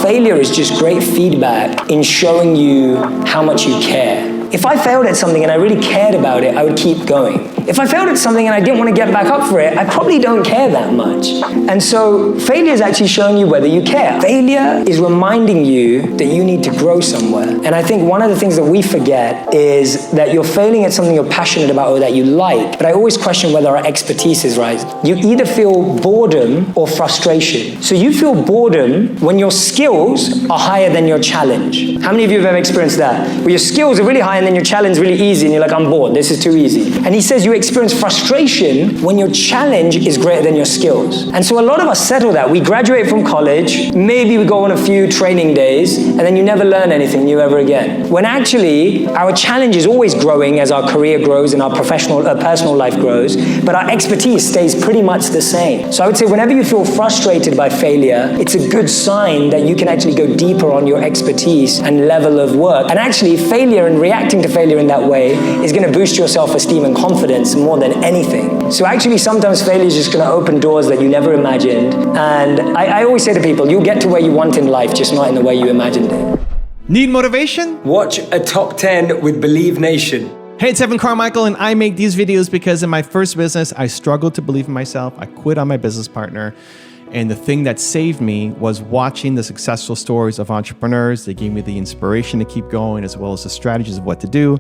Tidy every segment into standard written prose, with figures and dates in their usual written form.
failure is just great feedback in showing you how much you care. If I failed at something and I really cared about it, I would keep going. If I failed at something and I didn't want to get back up for it, I probably don't care that much. And so failure is actually showing you whether you care. Failure is reminding you that you need to grow somewhere. And I think one of the things that we forget is that you're failing at something you're passionate about or that you like. But I always question whether our expertise is right. You either feel boredom or frustration. So you feel boredom when your skills are higher than your challenge. How many of you have ever experienced that? Where your skills are really high and then your challenge is really easy and you're like, I'm bored, this is too easy. And he says you experience frustration when your challenge is greater than your skills. And so a lot of us settle that. We graduate from college, maybe we go on a few training days, and then you never learn anything new ever again. When actually, our challenge is always growing as our career grows and our personal life grows, but our expertise stays pretty much the same. So I would say whenever you feel frustrated by failure, it's a good sign that you can actually go deeper on your expertise and level of work. And actually, failure and reacting to failure in that way is going to boost your self-esteem and confidence more than anything. So actually, sometimes failure is just going to open doors that you never imagined. And I always say to people, you'll get to where you want in life, just not in the way you imagined it. Need motivation? Watch a top 10 with Believe Nation. Hey, it's Carmichael, and I make these videos because in my first business, I struggled to believe in myself. I quit on my business partner. And the thing that saved me was watching the successful stories of entrepreneurs. They gave me the inspiration to keep going, as well as the strategies of what to do.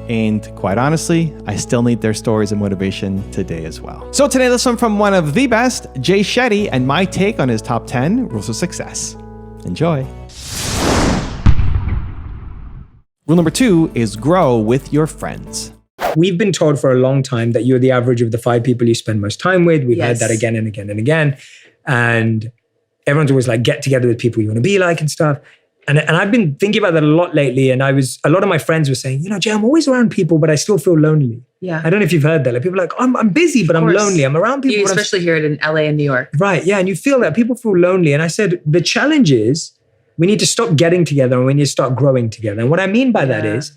And quite honestly, I still need their stories and motivation today as well. So today, let's learn from one of the best, Jay Shetty, and my take on his top 10 rules of success. Enjoy. Rule number 2 is grow with your friends. We've been told for a long time that you're the average of the 5 people you spend most time with. We've heard that again and again and again. And everyone's always like, get together with people you want to be like and stuff. And I've been thinking about that a lot lately. And a lot of my friends were saying, you know, Jay, I'm always around people, but I still feel lonely. Yeah. I don't know if you've heard that. Like people are like, I'm busy, but I'm lonely. I'm around people. You especially hear it in LA and New York. Right. Yeah. And you feel that people feel lonely. And I said, the challenge is we need to stop getting together and we need to start growing together. And what I mean by that is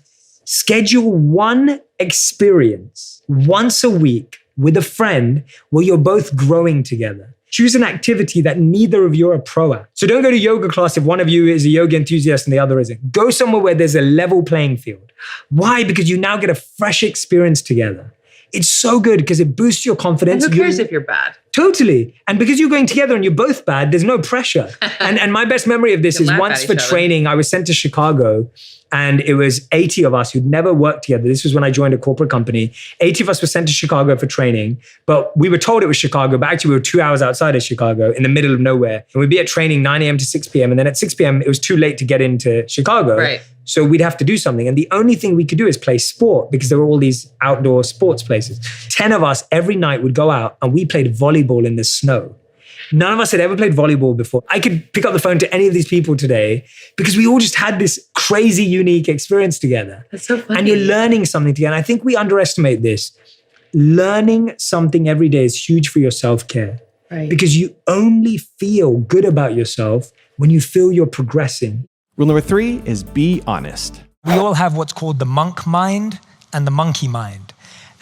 schedule one experience once a week with a friend where you're both growing together. Choose an activity that neither of you are pro at. So don't go to yoga class if one of you is a yoga enthusiast and the other isn't. Go somewhere where there's a level playing field. Why? Because you now get a fresh experience together. It's so good because it boosts your confidence. And who cares if you're bad? Totally. And because you're going together and you're both bad, there's no pressure. and my best memory of this is once for training, I was sent to Chicago and it was 80 of us who'd never worked together. This was when I joined a corporate company. 80 of us were sent to Chicago for training, but we were told it was Chicago, but actually we were 2 hours outside of Chicago in the middle of nowhere. And we'd be at training 9 a.m. to 6 p.m. And then at 6 p.m., it was too late to get into Chicago. Right. So we'd have to do something. And the only thing we could do is play sport because there were all these outdoor sports places. 10 of us every night would go out and we played volleyball in the snow. None of us had ever played volleyball before. I could pick up the phone to any of these people today because we all just had this crazy, unique experience together. That's so funny. And you're learning something together. And I think we underestimate this. Learning something every day is huge for your self-care. Right. Because you only feel good about yourself when you feel you're progressing. Rule number 3 is be honest. We all have what's called the monk mind and the monkey mind.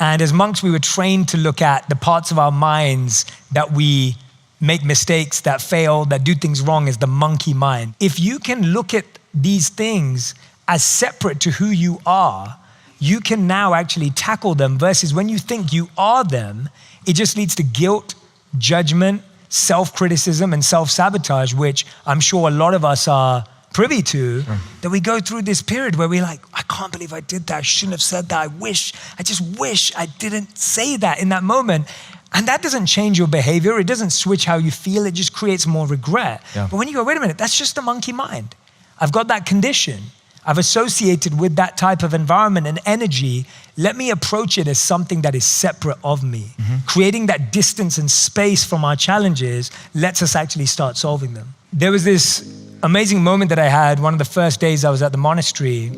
And as monks, we were trained to look at the parts of our minds that we make mistakes, that fail, that do things wrong as the monkey mind. If you can look at these things as separate to who you are, you can now actually tackle them versus when you think you are them, it just leads to guilt, judgment, self-criticism, and self-sabotage, which I'm sure a lot of us are privy to, that we go through this period where we're like, I can't believe I did that. I shouldn't have said that. I just wish I didn't say that in that moment. And that doesn't change your behavior. It doesn't switch how you feel. It just creates more regret. Yeah. But when you go, wait a minute, that's just the monkey mind. I've got that condition. I've associated with that type of environment and energy. Let me approach it as something that is separate of me. Creating that distance and space from our challenges lets us actually start solving them. There was this amazing moment that I had one of the first days I was at the monastery,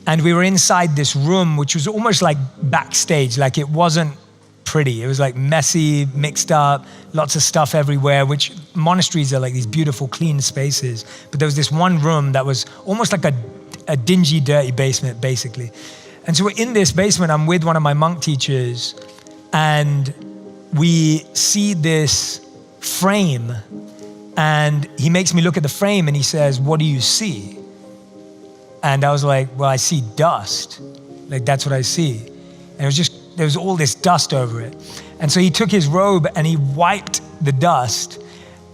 and we were inside this room, which was almost like backstage. Like it wasn't pretty. It was like messy, mixed up, lots of stuff everywhere, which monasteries are like these beautiful, clean spaces. But there was this one room that was almost like a dingy, dirty basement, basically. And so we're in this basement. I'm with one of my monk teachers, and we see this frame And he makes me look at the frame and he says, "What do you see?" And I was like, "Well, I see dust. Like, that's what I see." And it was just, there was all this dust over it. And so he took his robe and he wiped the dust.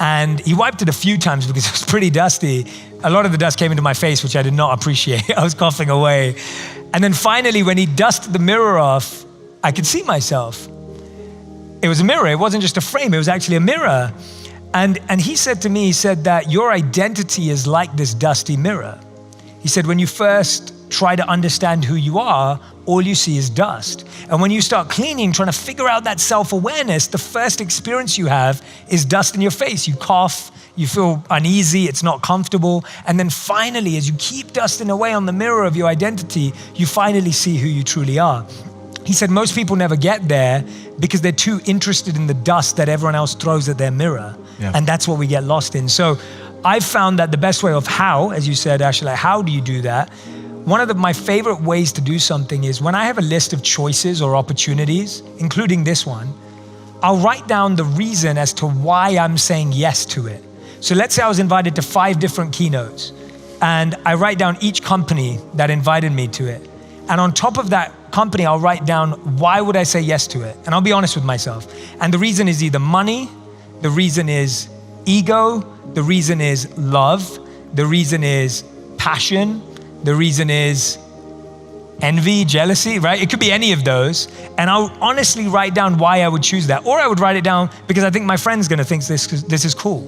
And he wiped it a few times because it was pretty dusty. A lot of the dust came into my face, which I did not appreciate. I was coughing away. And then finally, when he dusted the mirror off, I could see myself. It was a mirror. It wasn't just a frame. It was actually a mirror. And he said to me, he said that your identity is like this dusty mirror. He said, when you first try to understand who you are, all you see is dust. And when you start cleaning, trying to figure out that self-awareness, the first experience you have is dust in your face. You cough, you feel uneasy, it's not comfortable. And then finally, as you keep dusting away on the mirror of your identity, you finally see who you truly are. He said most people never get there because they're too interested in the dust that everyone else throws at their mirror. Yeah. And that's what we get lost in. So I've found that the best way of how, as you said, Ashley, like how do you do that? One of my favorite ways to do something is when I have a list of choices or opportunities, including this one, I'll write down the reason as to why I'm saying yes to it. So let's say I was invited to 5 different keynotes and I write down each company that invited me to it. And on top of that company, I'll write down why would I say yes to it? And I'll be honest with myself. And the reason is either money, the reason is ego, the reason is love, the reason is passion, the reason is envy, jealousy, right? It could be any of those. And I'll honestly write down why I would choose that. Or I would write it down because I think my friend's gonna think this is cool,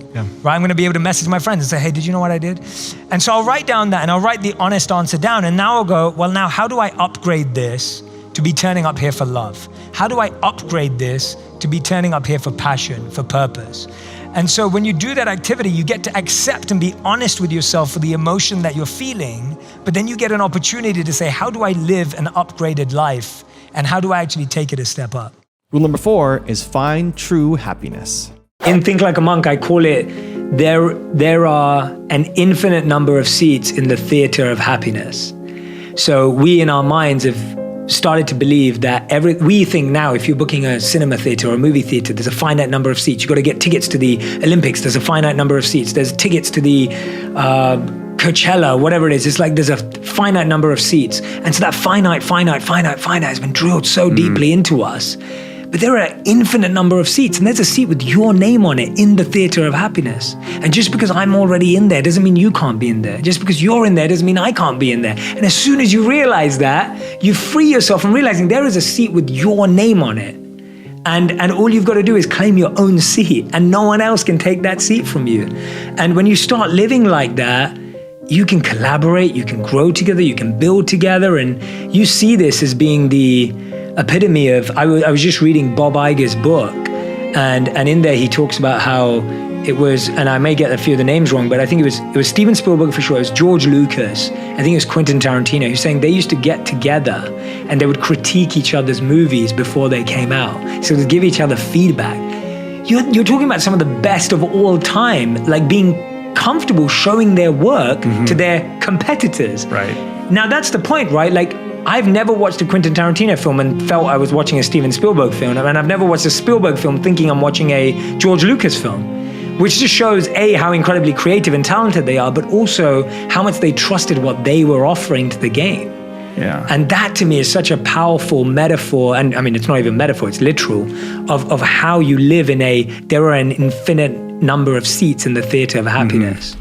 right? I'm gonna be able to message my friends and say, hey, did you know what I did? And so I'll write down that and I'll write the honest answer down. And now I'll go, well, now how do I upgrade this to be turning up here for love? How do I upgrade this to be turning up here for passion, for purpose? And so when you do that activity, you get to accept and be honest with yourself for the emotion that you're feeling, but then you get an opportunity to say, how do I live an upgraded life? And how do I actually take it a step up? Rule number 4 is find true happiness. In Think Like a Monk, I call it, there are an infinite number of seats in the theater of happiness. So we in our minds have started to believe that we think now if you're booking a cinema theater or a movie theater, there's a finite number of seats. You've got to get tickets to the Olympics. There's a finite number of seats. There's tickets to the Coachella, whatever it is. It's like there's a finite number of seats. And so that finite has been drilled so deeply into us. But there are an infinite number of seats, and there's a seat with your name on it in the theater of happiness. And just because I'm already in there doesn't mean you can't be in there. Just because you're in there doesn't mean I can't be in there. And as soon as you realize that, you free yourself from realizing there is a seat with your name on it. And all you've got to do is claim your own seat, and no one else can take that seat from you. And when you start living like that, you can collaborate, you can grow together, you can build together, and you see this as being the epitome of, I was just reading Bob Iger's book, and in there he talks about how it was, and I may get a few of the names wrong, but I think it was Steven Spielberg for sure, it was George Lucas, I think it was Quentin Tarantino, who's saying they used to get together and they would critique each other's movies before they came out, so to give each other feedback. You're talking about some of the best of all time, like being comfortable showing their work to their competitors. Right. Now that's the point, right? Like, I've never watched a Quentin Tarantino film and felt I was watching a Steven Spielberg film, and I've never watched a Spielberg film thinking I'm watching a George Lucas film, which just shows A, how incredibly creative and talented they are, but also how much they trusted what they were offering to the game. Yeah. And that to me is such a powerful metaphor, and I mean, it's not even metaphor, it's literal, of how you live there are an infinite number of seats in the theater of happiness.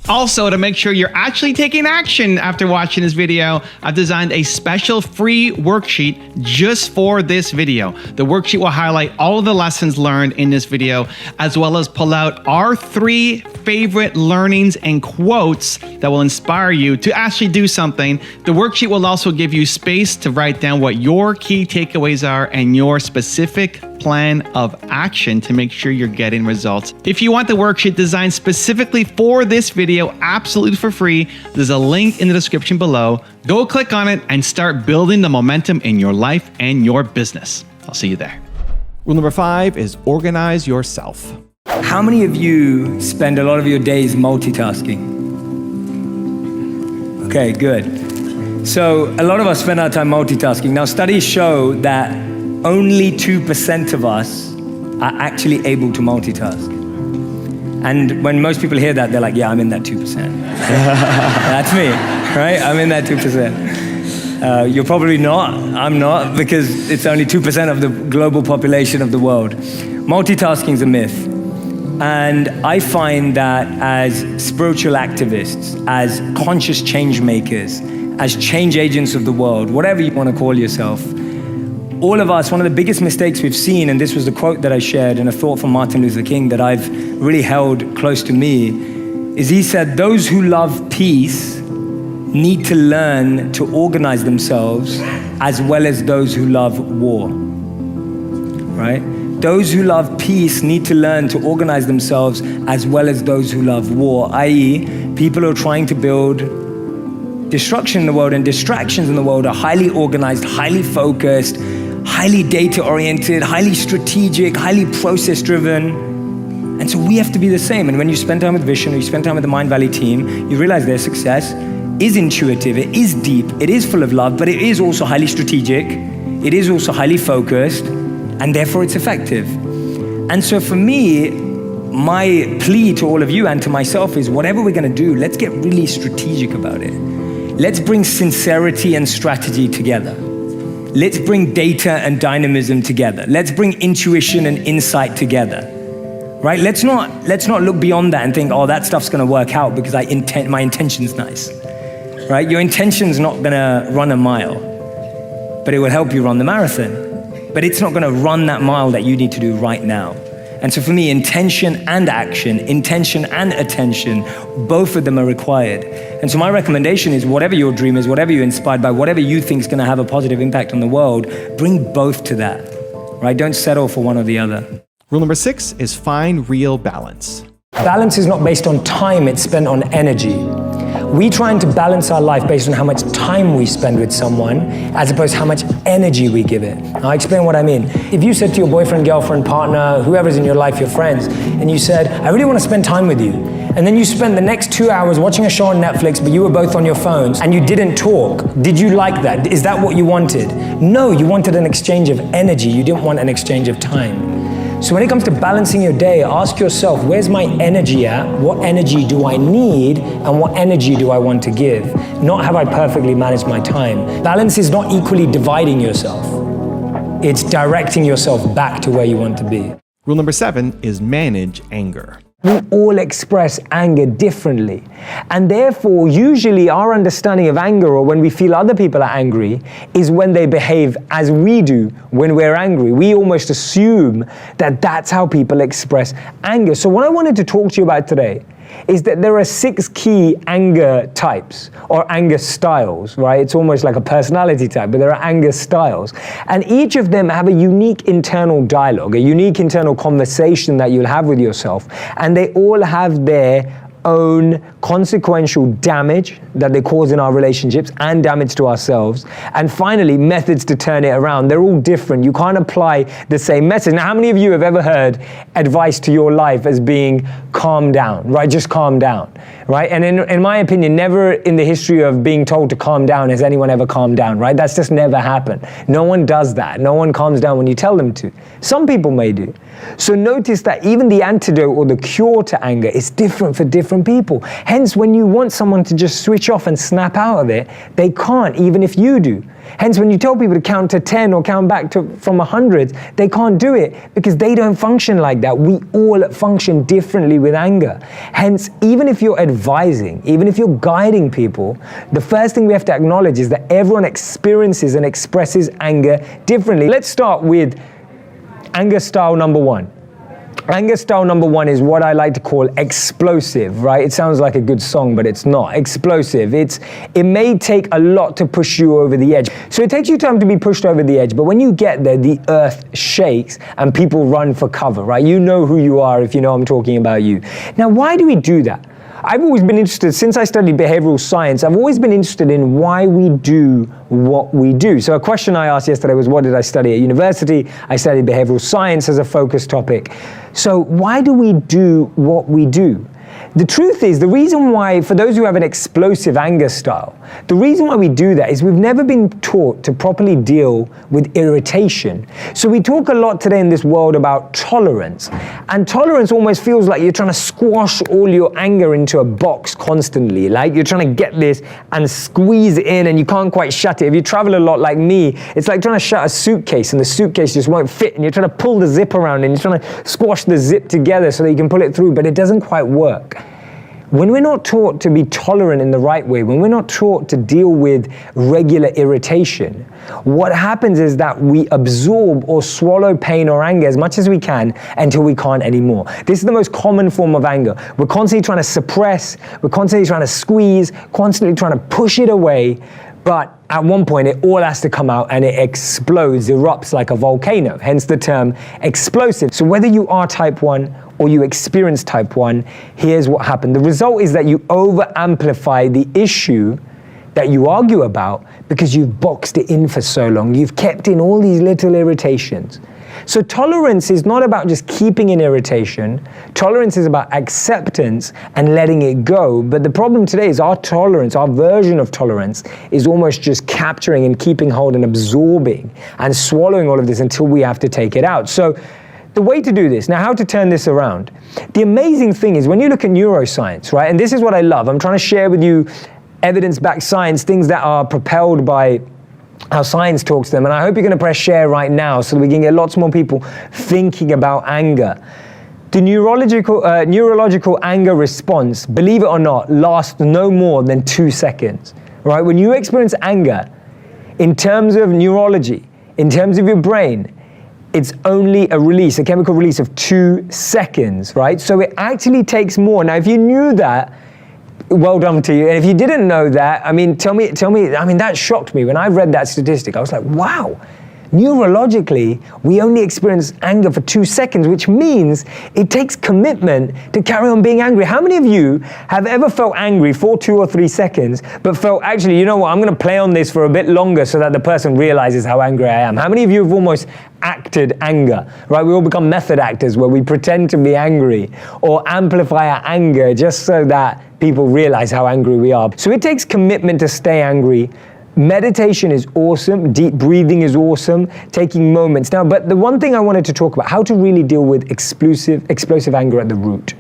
Also, to make sure you're actually taking action after watching this video, I've designed a special free worksheet just for this video. The worksheet will highlight all of the lessons learned in this video, as well as pull out our 3 favorite learnings and quotes that will inspire you to actually do something. The worksheet will also give you space to write down what your key takeaways are and your specific plan of action to make sure you're getting results. If you want the worksheet designed specifically for this video, absolutely for free, there's a link in the description below. Go click on it and start building the momentum in your life and your business. I'll see you there. Rule number 5 is organize yourself. How many of you spend a lot of your days multitasking? Okay, good. So a lot of us spend our time multitasking. Now, studies show that only 2% of us are actually able to multitask. And when most people hear that, they're like, yeah, I'm in that 2%. That's me, right? I'm in that 2%. You're probably not, I'm not, because it's only 2% of the global population of the world. Multitasking is a myth. And I find that as spiritual activists, as conscious change makers, as change agents of the world, whatever you want to call yourself, all of us, one of the biggest mistakes we've seen, and this was the quote that I shared and a thought from Martin Luther King that I've really held close to me, is he said, those who love peace need to learn to organize themselves as well as those who love war, right? Those who love peace need to learn to organize themselves as well as those who love war, i.e., people who are trying to build destruction in the world and distractions in the world are highly organized, highly focused, highly data-oriented, highly strategic, highly process-driven. And so we have to be the same. And when you spend time with Vision or you spend time with the Mind Valley team, you realize their success is intuitive, it is deep, it is full of love, but it is also highly strategic, it is also highly focused, and therefore it's effective. And so for me, my plea to all of you and to myself is whatever we're gonna do, let's get really strategic about it. Let's bring sincerity and strategy together. Let's bring data and dynamism together. Let's bring intuition and insight together, right? Let's not look beyond that and think, oh, that stuff's gonna work out because my intention's nice, right? Your intention's not gonna run a mile, but it will help you run the marathon. But it's not gonna run that mile that you need to do right now. And so for me, intention and action, intention and attention, both of them are required. And so my recommendation is whatever your dream is, whatever you're inspired by, whatever you think is gonna have a positive impact on the world, bring both to that, right? Don't settle for one or the other. Rule number 6 is find real balance. Balance is not based on time, it's spent on energy. We trying to balance our life based on how much time we spend with someone as opposed to how much energy we give it. I'll explain what I mean. If you said to your boyfriend, girlfriend, partner, whoever's in your life, your friends, and you said, I really want to spend time with you. And then you spent the next 2 hours watching a show on Netflix, but you were both on your phones and you didn't talk. Did you like that? Is that what you wanted? No, you wanted an exchange of energy. You didn't want an exchange of time. So when it comes to balancing your day, ask yourself, where's my energy at? What energy do I need? And what energy do I want to give? Not have I perfectly managed my time. Balance is not equally dividing yourself. It's directing yourself back to where you want to be. Rule number 7 is manage anger. We all express anger differently. And therefore, usually our understanding of anger, or when we feel other people are angry, is when they behave as we do when we're angry. We almost assume that that's how people express anger. So what I wanted to talk to you about today is that there are 6 key anger types or anger styles, right? It's almost like a personality type, but there are anger styles. And each of them have a unique internal dialogue, a unique internal conversation that you'll have with yourself. And they all have their own consequential damage that they cause in our relationships and damage to ourselves. And finally, methods to turn it around. They're all different. You can't apply the same message. Now, how many of you have ever heard advice to your life as being calm down, right? Just calm down, right? And in my opinion, never in the history of being told to calm down has anyone ever calmed down, right? That's just never happened. No one does that. No one calms down when you tell them to. Some people may do. So notice that even the antidote or the cure to anger is different for different people. Hence, when you want someone to just switch off and snap out of it, they can't, even if you do. Hence, when you tell people to count to 10 or count back from 100, they can't do it because they don't function like that. We all function differently with anger. Hence, even if you're advising, even if you're guiding people, the first thing we have to acknowledge is that everyone experiences and expresses anger differently. Let's start with anger style number 1. Anger style number 1 is what I like to call explosive, right? It sounds like a good song, but it's not. Explosive. It may take a lot to push you over the edge. So it takes you time to be pushed over the edge, but when you get there, the earth shakes and people run for cover, right? You know who you are if you know I'm talking about you. Now, why do we do that? I've always been interested, since I studied behavioral science, I've always been interested in why we do what we do. So a question I asked yesterday was, what did I study at university? I studied behavioral science as a focus topic. So why do we do what we do? The truth is, the reason why, for those who have an explosive anger style, the reason why we do that is we've never been taught to properly deal with irritation. So we talk a lot today in this world about tolerance. And tolerance almost feels like you're trying to squash all your anger into a box constantly. Like you're trying to get this and squeeze it in and you can't quite shut it. If you travel a lot like me, it's like trying to shut a suitcase and the suitcase just won't fit and you're trying to pull the zip around and you're trying to squash the zip together so that you can pull it through, but it doesn't quite work. When we're not taught to be tolerant in the right way, when we're not taught to deal with regular irritation, what happens is that we absorb or swallow pain or anger as much as we can until we can't anymore. This is the most common form of anger. We're constantly trying to suppress, we're constantly trying to squeeze, constantly trying to push it away, but at one point it all has to come out and it explodes, erupts like a volcano, hence the term explosive. So whether you are type 1 or you experience type 1, here's what happened. The result is that you over-amplify the issue that you argue about because you've boxed it in for so long. You've kept in all these little irritations. So tolerance is not about just keeping an irritation. Tolerance is about acceptance and letting it go. But the problem today is our tolerance, our version of tolerance, is almost just capturing and keeping hold and absorbing and swallowing all of this until we have to take it out. So the way to do this, now how to turn this around. The amazing thing is when you look at neuroscience, right? And this is what I love. I'm trying to share with you evidence-backed science, things that are propelled by how science talks to them. And I hope you're going to press share right now so that we can get lots more people thinking about anger. The neurological anger response, believe it or not, lasts no more than 2 seconds, right? When you experience anger, in terms of neurology, in terms of your brain, it's only a chemical release of 2 seconds, right? So it actually takes more. Now, if you knew that, well done to you. And if you didn't know that, I mean, tell me, I mean, that shocked me. When I read that statistic, I was like, wow. Neurologically, we only experience anger for 2 seconds, which means it takes commitment to carry on being angry. How many of you have ever felt angry for 2 or 3 seconds, but felt, actually, you know what, I'm going to play on this for a bit longer so that the person realizes how angry I am? How many of you have almost acted anger, right? We all become method actors where we pretend to be angry or amplify our anger just so that people realize how angry we are. So it takes commitment to stay angry. Meditation is awesome, deep breathing is awesome, taking moments. Now, but the one thing I wanted to talk about, how to really deal with explosive anger at the root.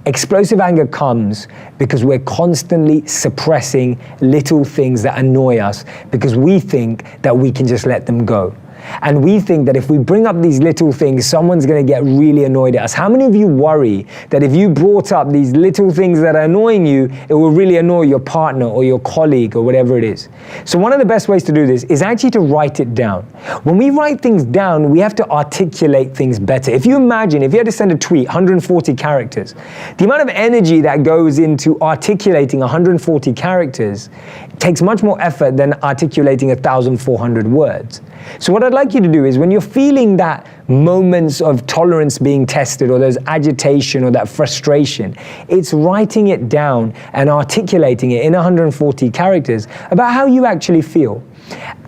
Explosive anger comes because we're constantly suppressing little things that annoy us because we think that we can just let them go. And we think that if we bring up these little things, someone's going to get really annoyed at us. How many of you worry that if you brought up these little things that are annoying you, it will really annoy your partner or your colleague or whatever it is? So one of the best ways to do this is actually to write it down. When we write things down, we have to articulate things better. If you imagine, if you had to send a tweet, 140 characters, the amount of energy that goes into articulating 140 characters takes much more effort than articulating 1,400 words. So what I'd like you to do is when you're feeling that moments of tolerance being tested or there's agitation or that frustration, it's writing it down and articulating it in 140 characters about how you actually feel.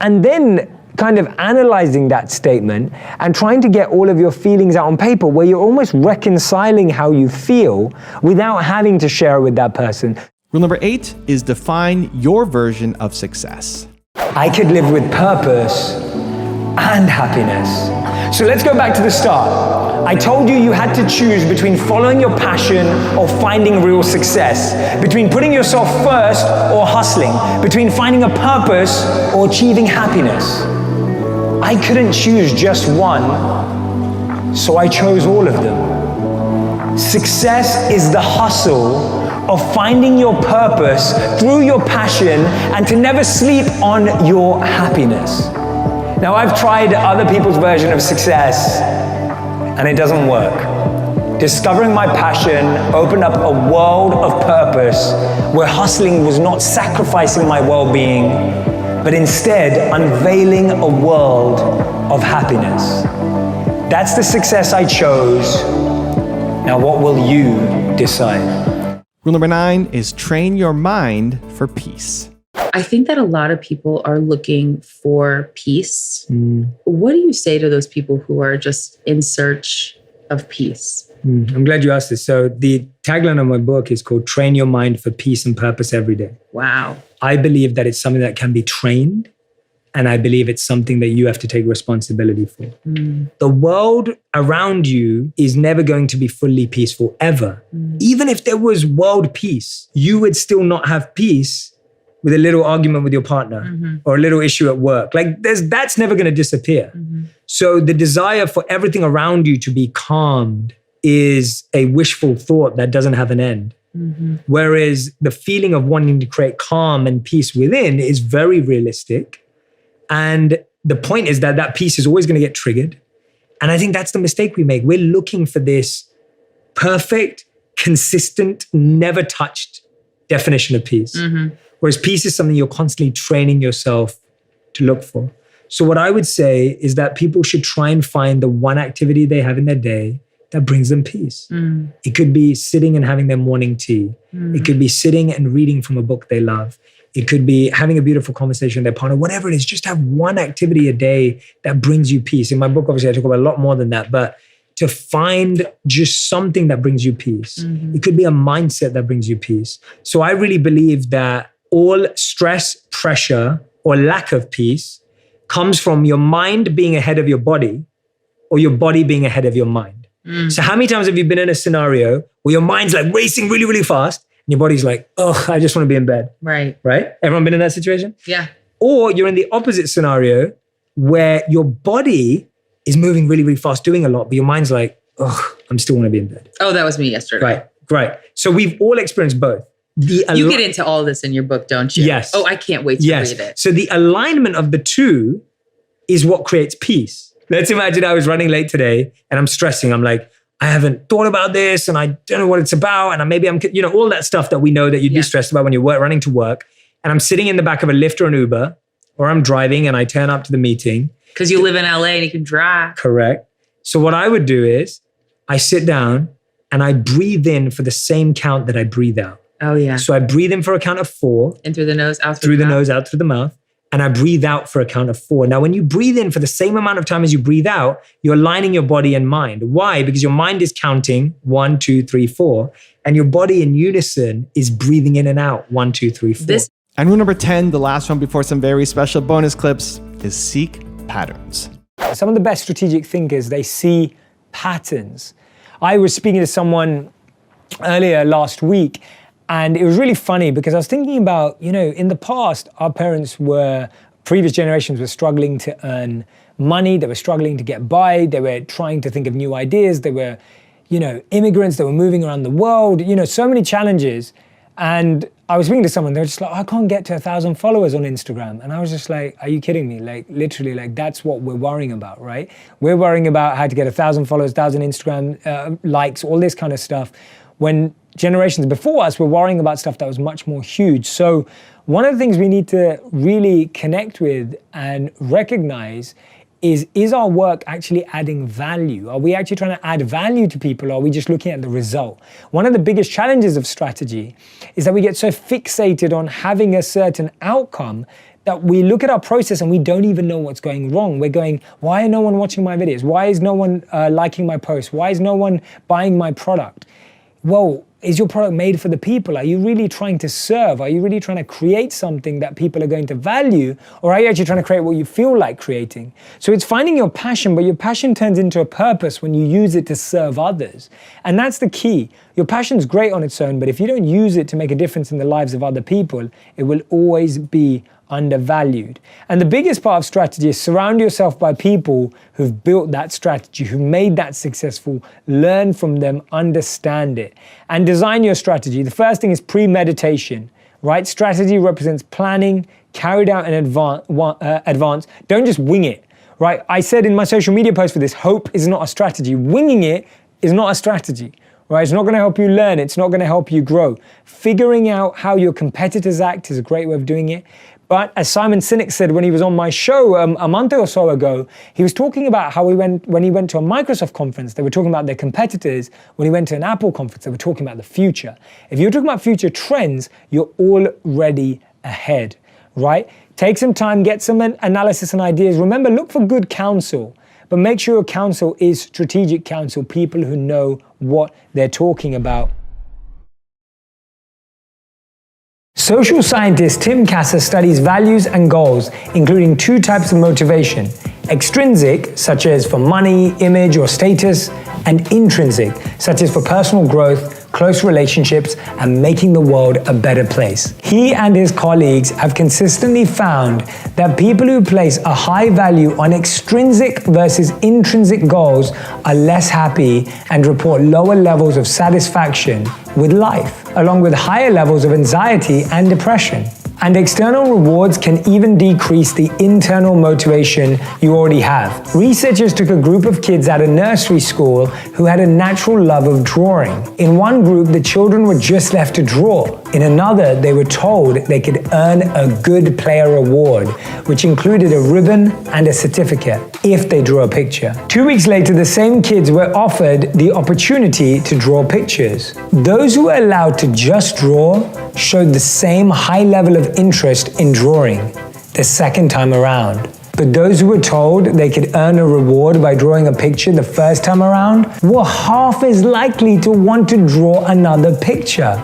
And then kind of analyzing that statement and trying to get all of your feelings out on paper where you're almost reconciling how you feel without having to share it with that person. Rule number 8 is define your version of success. I could live with purpose and happiness. So let's go back to the start. I told you you had to choose between following your passion or finding real success, between putting yourself first or hustling, between finding a purpose or achieving happiness. I couldn't choose just one, so I chose all of them. Success is the hustle of finding your purpose through your passion and to never sleep on your happiness. Now, I've tried other people's version of success and it doesn't work. Discovering my passion opened up a world of purpose where hustling was not sacrificing my well-being, but instead unveiling a world of happiness. That's the success I chose. Now, what will you decide? Rule number 9 is train your mind for peace. I think that a lot of people are looking for peace. What do you say to those people who are just in search of peace? I'm glad you asked this. So the tagline of my book is called Train Your Mind for Peace and Purpose Every Day. Wow. I believe that it's something that can be trained. And I believe it's something that you have to take responsibility for. The world around you is never going to be fully peaceful, ever. Even if there was world peace, you would still not have peace with a little argument with your partner or a little issue at work. Like that's never going to disappear. So the desire for everything around you to be calmed is a wishful thought that doesn't have an end. Whereas the feeling of wanting to create calm and peace within is very realistic. And the point is that that peace is always going to get triggered. And I think that's the mistake we make. We're looking for this perfect, consistent, never touched definition of peace. Whereas peace is something you're constantly training yourself to look for. So what I would say is that people should try and find the one activity they have in their day that brings them peace. It could be sitting and having their morning tea. It could be sitting and reading from a book they love. It could be having a beautiful conversation with their partner, whatever it is, just have one activity a day that brings you peace. In my book, obviously, I talk about a lot more than that, but to find just something that brings you peace. It could be a mindset that brings you peace. So I really believe that all stress, pressure, or lack of peace comes from your mind being ahead of your body or your body being ahead of your mind. So how many times have you been in a scenario where your mind's like racing really, really fast and your body's like, oh, I just want to be in bed. Right. Right? Everyone been in that situation? Yeah. Or you're in the opposite scenario where your body is moving really, really fast, doing a lot, but your mind's like, oh, I still want to be in bed. Oh, that was me yesterday. Right. So we've all experienced both. You get into all this in your book, don't you? Yes. Oh, I can't wait to read it. So the alignment of the two is what creates peace. Let's imagine I was running late today and I'm stressing. I'm like, I haven't thought about this and I don't know what it's about. And maybe I'm, all that stuff that we know that you'd be stressed about when you're running to work. And I'm sitting in the back of a Lyft or an Uber, or I'm driving and I turn up to the meeting. Because you live in LA and you can drive. Correct. So what I would do is I sit down and I breathe in for the same count that I breathe out. Oh, yeah. So I breathe in for a count of 4. In through the nose, out through the nose, out through the mouth. And I breathe out for a count of 4. Now, when you breathe in for the same amount of time as you breathe out, you're aligning your body and mind. Why? Because your mind is counting 1, 2, 3, 4. And your body in unison is breathing in and out 1, 2, 3, 4. And rule number 10, the last one before some very special bonus clips, is seek patterns. Some of the best strategic thinkers, they see patterns. I was speaking to someone earlier last week, and it was really funny because I was thinking about, in the past, our previous generations were struggling to earn money. They were struggling to get by. They were trying to think of new ideas. They were, immigrants. They were moving around the world, so many challenges. And I was speaking to someone, they were just like, I can't get to 1,000 followers on Instagram. And I was just like, are you kidding me? Like, literally, that's what we're worrying about, right? We're worrying about how to get 1,000 followers, 1,000 Instagram likes, all this kind of stuff. When generations before us were worrying about stuff that was much more huge. So one of the things we need to really connect with and recognize is our work actually adding value? Are we actually trying to add value to people, or are we just looking at the result? One of the biggest challenges of strategy is that we get so fixated on having a certain outcome that we look at our process and we don't even know what's going wrong. We're going, why are no one watching my videos? Why is no one liking my posts? Why is no one buying my product? Well, is your product made for the people? Are you really trying to serve? Are you really trying to create something that people are going to value? Or are you actually trying to create what you feel like creating? So it's finding your passion, but your passion turns into a purpose when you use it to serve others. And that's the key. Your passion's great on its own, but if you don't use it to make a difference in the lives of other people, it will always be undervalued. And the biggest part of strategy is surround yourself by people who've built that strategy, who made that successful, learn from them, understand it, and design your strategy. The first thing is premeditation, right? Strategy represents planning, carried out in advance. Don't just wing it, right? I said in my social media post for this, hope is not a strategy. Winging it is not a strategy. Right? It's not going to help you learn. It's not going to help you grow. Figuring out how your competitors act is a great way of doing it. But as Simon Sinek said when he was on my show a month or so ago, he was talking about how when he went to a Microsoft conference, they were talking about their competitors. When he went to an Apple conference, they were talking about the future. If you're talking about future trends, you're already ahead, right? Take some time, get some analysis and ideas. Remember, look for good counsel. but make sure your counsel is strategic counsel, people who know what they're talking about. Social scientist Tim Kasser studies values and goals, including 2 types of motivation: extrinsic, such as for money, image, or status, and intrinsic, such as for personal growth, close relationships, and making the world a better place. He and his colleagues have consistently found that people who place a high value on extrinsic versus intrinsic goals are less happy and report lower levels of satisfaction with life, along with higher levels of anxiety and depression. And external rewards can even decrease the internal motivation you already have. Researchers took a group of kids at a nursery school who had a natural love of drawing. In one group, the children were just left to draw. In another, they were told they could earn a good player award, which included a ribbon and a certificate if they drew a picture. 2 weeks later, the same kids were offered the opportunity to draw pictures. Those who were allowed to just draw showed the same high level of interest in drawing the second time around. But those who were told they could earn a reward by drawing a picture the first time around were half as likely to want to draw another picture.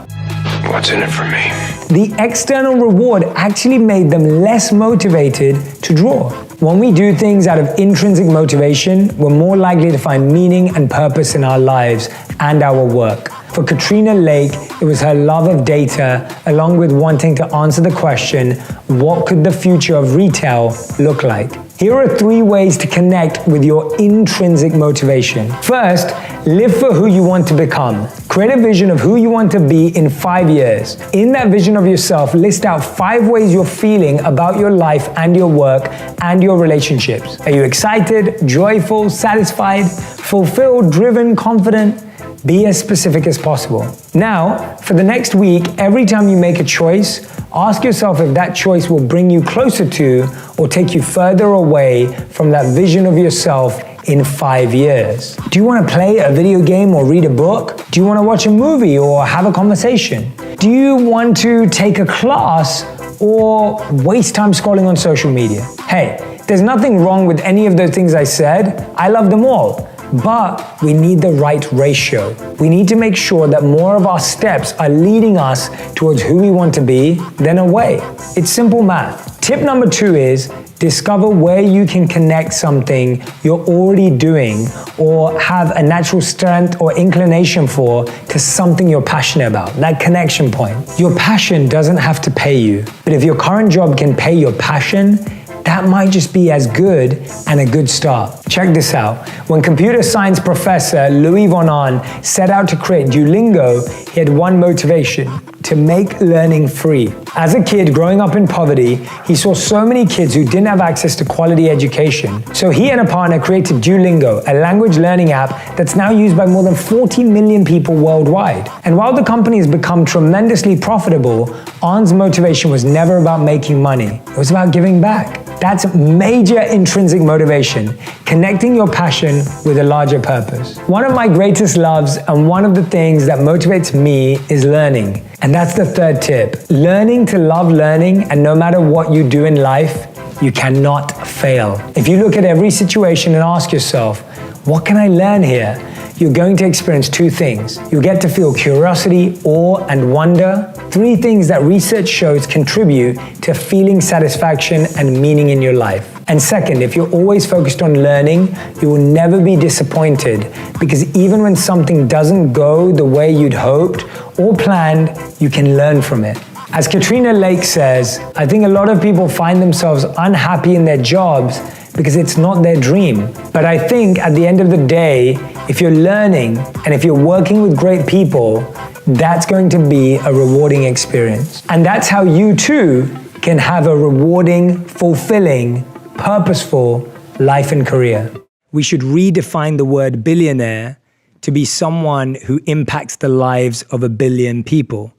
What's in it for me? The external reward actually made them less motivated to draw. When we do things out of intrinsic motivation, we're more likely to find meaning and purpose in our lives and our work. For Katrina Lake, it was her love of data, along with wanting to answer the question, what could the future of retail look like? Here are 3 ways to connect with your intrinsic motivation. First, live for who you want to become. Create a vision of who you want to be in 5 years. In that vision of yourself, list out 5 ways you're feeling about your life and your work and your relationships. Are you excited, joyful, satisfied, fulfilled, driven, confident? Be as specific as possible. Now, for the next week, every time you make a choice, ask yourself if that choice will bring you closer to or take you further away from that vision of yourself in 5 years. Do you want to play a video game or read a book? Do you want to watch a movie or have a conversation? Do you want to take a class or waste time scrolling on social media? Hey, there's nothing wrong with any of those things I said. I love them all. But we need the right ratio. We need to make sure that more of our steps are leading us towards who we want to be than away. It's simple math. Tip number 2 is discover where you can connect something you're already doing or have a natural strength or inclination for to something you're passionate about, that connection point. Your passion doesn't have to pay you, but if your current job can pay your passion, that might just be as good and a good start. Check this out. When computer science professor Louis von Ahn set out to create Duolingo, he had one motivation: to make learning free. As a kid growing up in poverty, he saw so many kids who didn't have access to quality education. So he and a partner created Duolingo, a language learning app that's now used by more than 40 million people worldwide. And while the company has become tremendously profitable, Ahn's motivation was never about making money. It was about giving back. That's major intrinsic motivation, connecting your passion with a larger purpose. One of my greatest loves and one of the things that motivates me is learning. And that's the 3rd tip. Learning to love learning, and no matter what you do in life, you cannot fail. If you look at every situation and ask yourself, what can I learn here? You're going to experience 2 things. You'll get to feel curiosity, awe, and wonder. 3 things that research shows contribute to feeling satisfaction and meaning in your life. And second, if you're always focused on learning, you will never be disappointed, because even when something doesn't go the way you'd hoped or planned, you can learn from it. As Katrina Lake says, I think a lot of people find themselves unhappy in their jobs because it's not their dream. But I think at the end of the day, if you're learning and if you're working with great people, that's going to be a rewarding experience. And that's how you too can have a rewarding, fulfilling, purposeful life and career. We should redefine the word billionaire to be someone who impacts the lives of 1 billion people.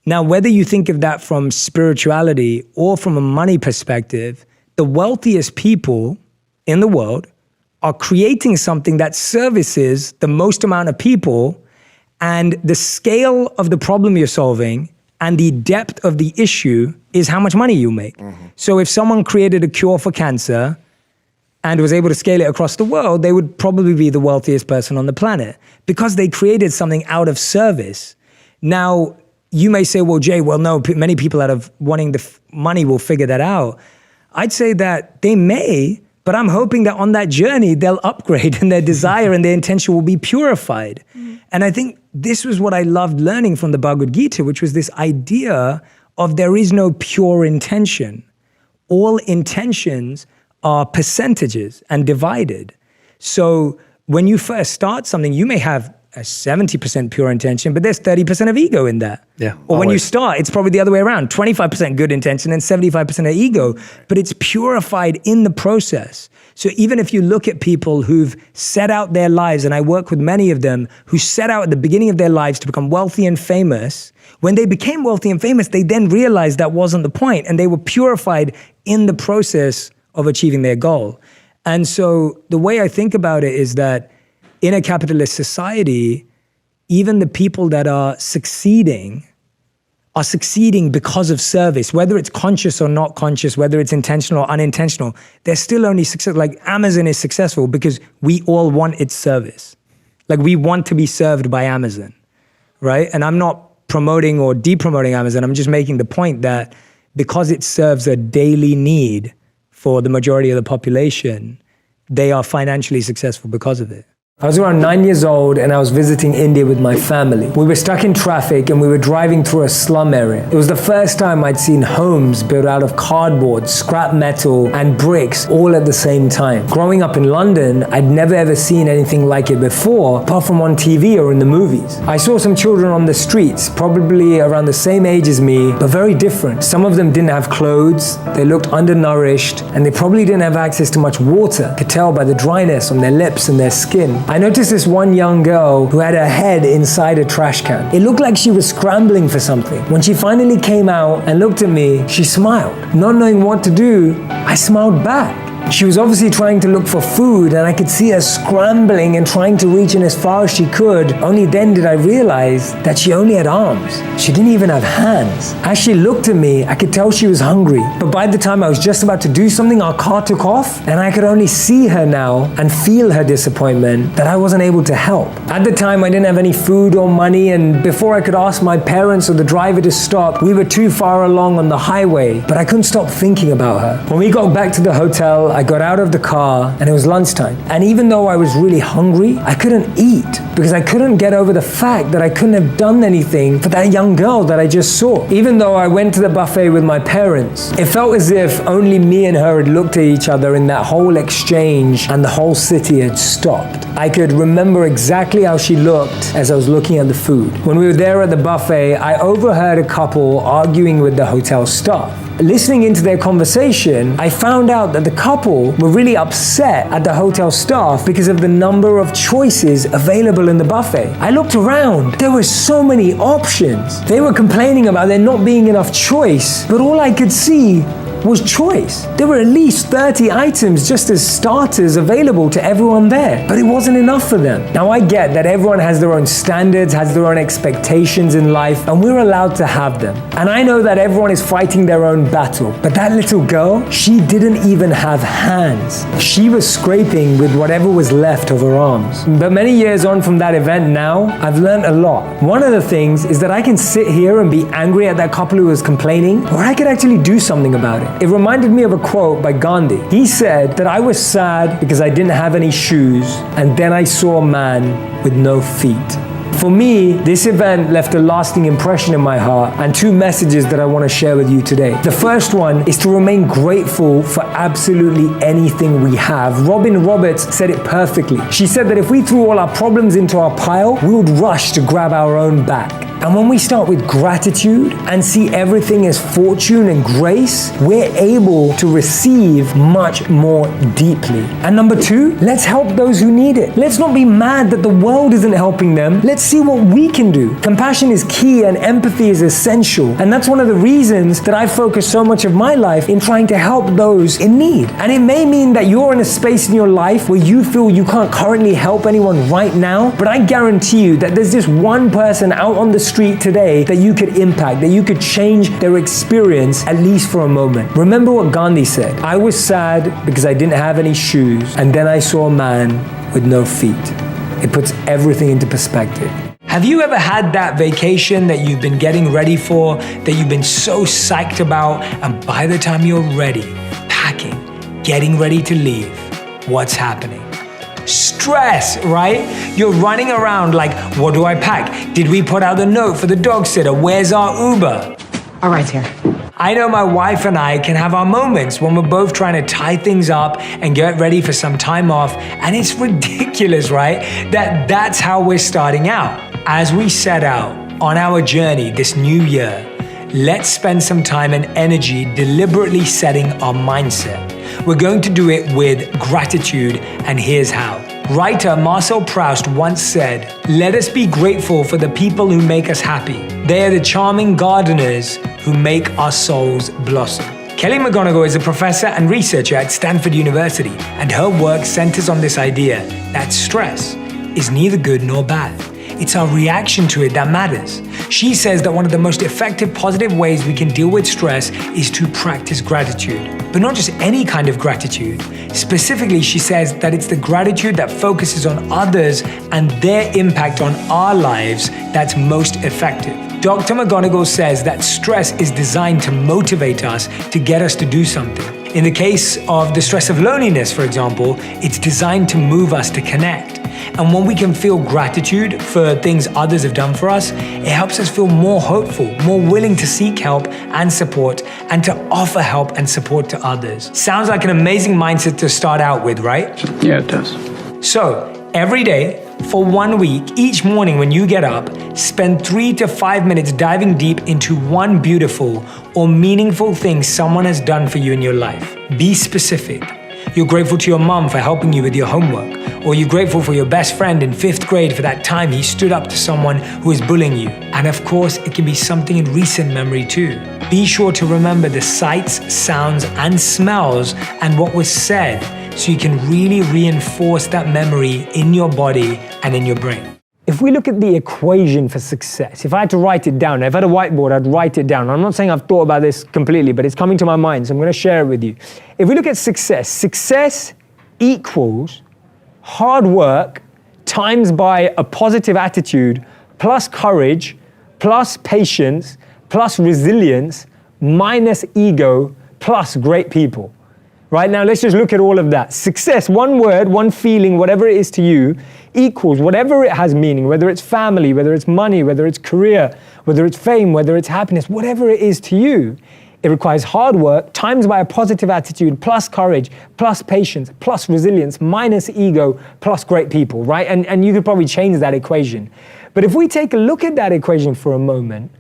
Now, whether you think of that from spirituality or from a money perspective, the wealthiest people in the world are creating something that services the most amount of people, and the scale of the problem you're solving and the depth of the issue is how much money you make. So if someone created a cure for cancer and was able to scale it across the world, they would probably be the wealthiest person on the planet because they created something out of service. Now, you may say, well, Jay, well, no, many people out of wanting the money will figure that out. I'd say that they may, but I'm hoping that on that journey, they'll upgrade and their desire and their intention will be purified. And I think this was what I loved learning from the Bhagavad Gita, which was this idea of there is no pure intention. All intentions are percentages and divided. So when you first start something, you may have a 70% pure intention, but there's 30% of ego in that. Yeah. Or when you start, it's probably the other way around, 25% good intention and 75% of ego, but it's purified in the process. So even if you look at people who've set out their lives, and I work with many of them who set out at the beginning of their lives to become wealthy and famous, when they became wealthy and famous, they then realized that wasn't the point, and they were purified in the process of achieving their goal. And so the way I think about it is that in a capitalist society, even the people that are succeeding because of service, whether it's conscious or not conscious, whether it's intentional or unintentional, they're still only successful. Like Amazon is successful because we all want its service. Like we want to be served by Amazon, right? And I'm not promoting or de-promoting Amazon. I'm just making the point that because it serves a daily need for the majority of the population, they are financially successful because of it. I was around 9 years old and I was visiting India with my family. We were stuck in traffic and we were driving through a slum area. It was the first time I'd seen homes built out of cardboard, scrap metal, and bricks all at the same time. Growing up in London, I'd never ever seen anything like it before, apart from on TV or in the movies. I saw some children on the streets, probably around the same age as me, but very different. Some of them didn't have clothes, they looked undernourished, and they probably didn't have access to much water. I could tell by the dryness on their lips and their skin. I noticed this one young girl who had her head inside a trash can. It looked like she was scrambling for something. When she finally came out and looked at me, she smiled. Not knowing what to do, I smiled back. She was obviously trying to look for food, and I could see her scrambling and trying to reach in as far as she could. Only then did I realize that she only had arms. She didn't even have hands. As she looked at me, I could tell she was hungry. But by the time I was just about to do something, our car took off, and I could only see her now and feel her disappointment that I wasn't able to help. At the time, I didn't have any food or money, and before I could ask my parents or the driver to stop, we were too far along on the highway, but I couldn't stop thinking about her. When we got back to the hotel, I got out of the car and it was lunchtime. And even though I was really hungry, I couldn't eat because I couldn't get over the fact that I couldn't have done anything for that young girl that I just saw. Even though I went to the buffet with my parents, it felt as if only me and her had looked at each other in that whole exchange and the whole city had stopped. I could remember exactly how she looked as I was looking at the food. When we were there at the buffet, I overheard a couple arguing with the hotel staff. Listening into their conversation, I found out that the couple were really upset at the hotel staff because of the number of choices available in the buffet. I looked around, there were so many options. They were complaining about there not being enough choice, but all I could see was choice. There were at least 30 items just as starters available to everyone there, but it wasn't enough for them. Now I get that everyone has their own standards, has their own expectations in life, and we're allowed to have them. And I know that everyone is fighting their own battle, but that little girl, she didn't even have hands. She was scraping with whatever was left of her arms. But many years on from that event now, I've learned a lot. One of the things is that I can sit here and be angry at that couple who was complaining, or I could actually do something about it. It reminded me of a quote by Gandhi. He said that I was sad because I didn't have any shoes, and then I saw a man with no feet. For me, this event left a lasting impression in my heart and two messages that I want to share with you today. The first one is to remain grateful for absolutely anything we have. Robin Roberts said it perfectly. She said that if we threw all our problems into our pile, we would rush to grab our own back. And when we start with gratitude and see everything as fortune and grace, we're able to receive much more deeply. And number two, let's help those who need it. Let's not be mad that the world isn't helping them. Let's see what we can do. Compassion is key and empathy is essential. And that's one of the reasons that I focus so much of my life in trying to help those in need. And it may mean that you're in a space in your life where you feel you can't currently help anyone right now, but I guarantee you that there's just one person out on the street today that you could impact, that you could change their experience at least for a moment. Remember what Gandhi said, I was sad because I didn't have any shoes, and then I saw a man with no feet. It puts everything into perspective. Have you ever had that vacation that you've been getting ready for, that you've been so psyched about, and by the time you're ready, packing, getting ready to leave, what's happening? Stress, right? You're running around like, what do I pack? Did we put out the note for the dog sitter? Where's our Uber? All right, here. I know my wife and I can have our moments when we're both trying to tie things up and get ready for some time off, and it's ridiculous, right? That's how we're starting out. As we set out on our journey this new year, let's spend some time and energy deliberately setting our mindset. We're going to do it with gratitude, and here's how. Writer Marcel Proust once said, "Let us be grateful for the people who make us happy. They are the charming gardeners who make our souls blossom." Kelly McGonigal is a professor and researcher at Stanford University, and her work centers on this idea that stress is neither good nor bad. It's our reaction to it that matters. She says that one of the most effective positive ways we can deal with stress is to practice gratitude. But not just any kind of gratitude. Specifically, she says that it's the gratitude that focuses on others and their impact on our lives that's most effective. Dr. McGonigal says that stress is designed to motivate us, to get us to do something. In the case of the stress of loneliness, for example, it's designed to move us to connect. And when we can feel gratitude for things others have done for us, it helps us feel more hopeful, more willing to seek help and support, and to offer help and support to others. Sounds like an amazing mindset to start out with, right? Yeah, it does. So, every day, for 1 week, each morning when you get up, spend 3 to 5 minutes diving deep into one beautiful or meaningful thing someone has done for you in your life. Be specific. You're grateful to your mom for helping you with your homework, or you're grateful for your best friend in 5th grade for that time he stood up to someone who was bullying you. And of course, it can be something in recent memory too. Be sure to remember the sights, sounds, and smells and what was said, so you can really reinforce that memory in your body and in your brain. If we look at the equation for success, if I had to write it down, if I had a whiteboard, I'd write it down. I'm not saying I've thought about this completely, but it's coming to my mind, so I'm going to share it with you. If we look at success, success equals hard work times by a positive attitude, plus courage, plus patience, plus resilience, minus ego, plus great people. Right now, let's just look at all of that. Success, one word, one feeling, whatever it is to you, equals whatever it has meaning, whether it's family, whether it's money, whether it's career, whether it's fame, whether it's happiness, whatever it is to you. It requires hard work times by a positive attitude, plus courage, plus patience, plus resilience, minus ego, plus great people, right? And you could probably change that equation. But if we take a look at that equation for a moment,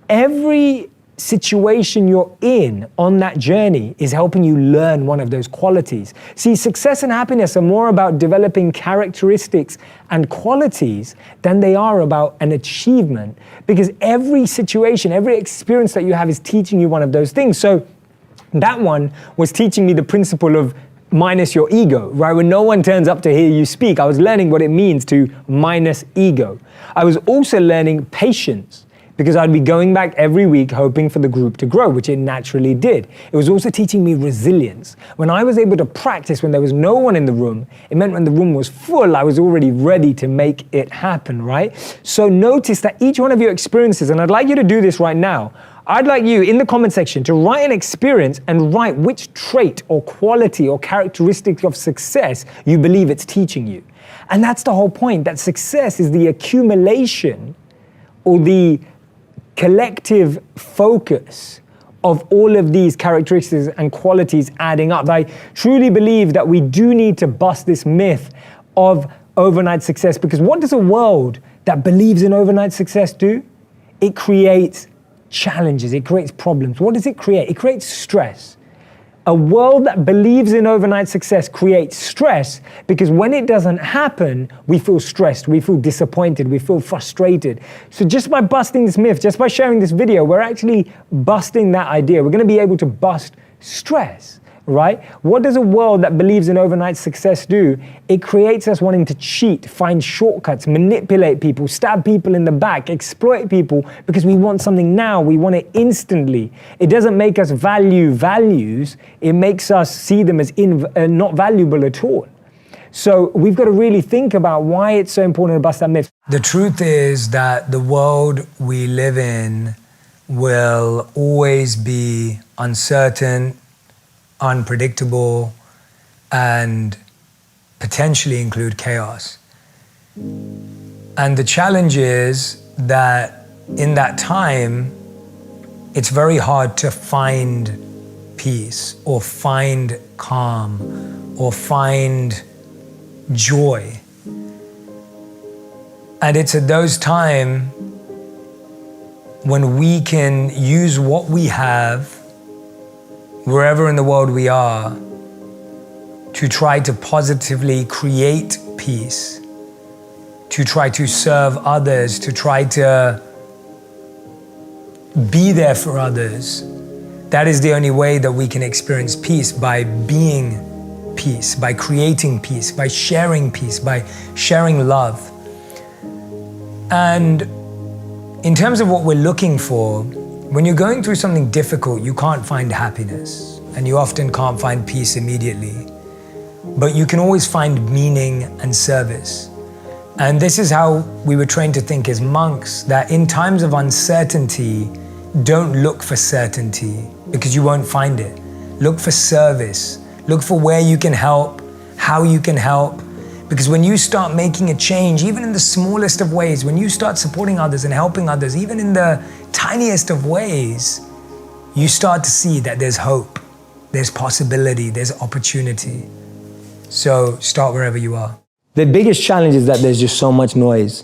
every situation you're in on that journey is helping you learn one of those qualities. See, success and happiness are more about developing characteristics and qualities than they are about an achievement, because every situation, every experience that you have is teaching you one of those things. So that one was teaching me the principle of minus your ego, right? When no one turns up to hear you speak, I was learning what it means to minus ego. I was also learning patience, because I'd be going back every week hoping for the group to grow, which it naturally did. It was also teaching me resilience. When I was able to practice when there was no one in the room, it meant when the room was full, I was already ready to make it happen, right? So notice that each one of your experiences, and I'd like you to do this right now, I'd like you in the comment section to write an experience and write which trait or quality or characteristic of success you believe it's teaching you. And that's the whole point, that success is the accumulation or the collective focus of all of these characteristics and qualities adding up. I truly believe that we do need to bust this myth of overnight success, because what does a world that believes in overnight success do? It creates challenges, it creates problems. What does it create? It creates stress. A world that believes in overnight success creates stress, because when it doesn't happen, we feel stressed, we feel disappointed, we feel frustrated. So just by busting this myth, just by sharing this video, we're actually busting that idea. We're gonna be able to bust stress, right? What does a world that believes in overnight success do? It creates us wanting to cheat, find shortcuts, manipulate people, stab people in the back, exploit people, because we want something now, we want it instantly. It doesn't make us value values, it makes us see them as not valuable at all. So we've got to really think about why it's so important to bust that myth. The truth is that the world we live in will always be uncertain, unpredictable, and potentially include chaos. And the challenge is that in that time, it's very hard to find peace or find calm or find joy. And it's at those times when we can use what we have wherever in the world we are, to try to positively create peace, to try to serve others, to try to be there for others. That is the only way that we can experience peace, by being peace, by creating peace, by sharing love. And in terms of what we're looking for, when you're going through something difficult, you can't find happiness, and you often can't find peace immediately. But you can always find meaning and service. And this is how we were trained to think as monks, that in times of uncertainty, don't look for certainty, because you won't find it. Look for service. Look for where you can help, how you can help. Because when you start making a change, even in the smallest of ways, when you start supporting others and helping others, even in the tiniest of ways, you start to see that there's hope, there's possibility, there's opportunity. So start wherever you are. The biggest challenge is that there's just so much noise.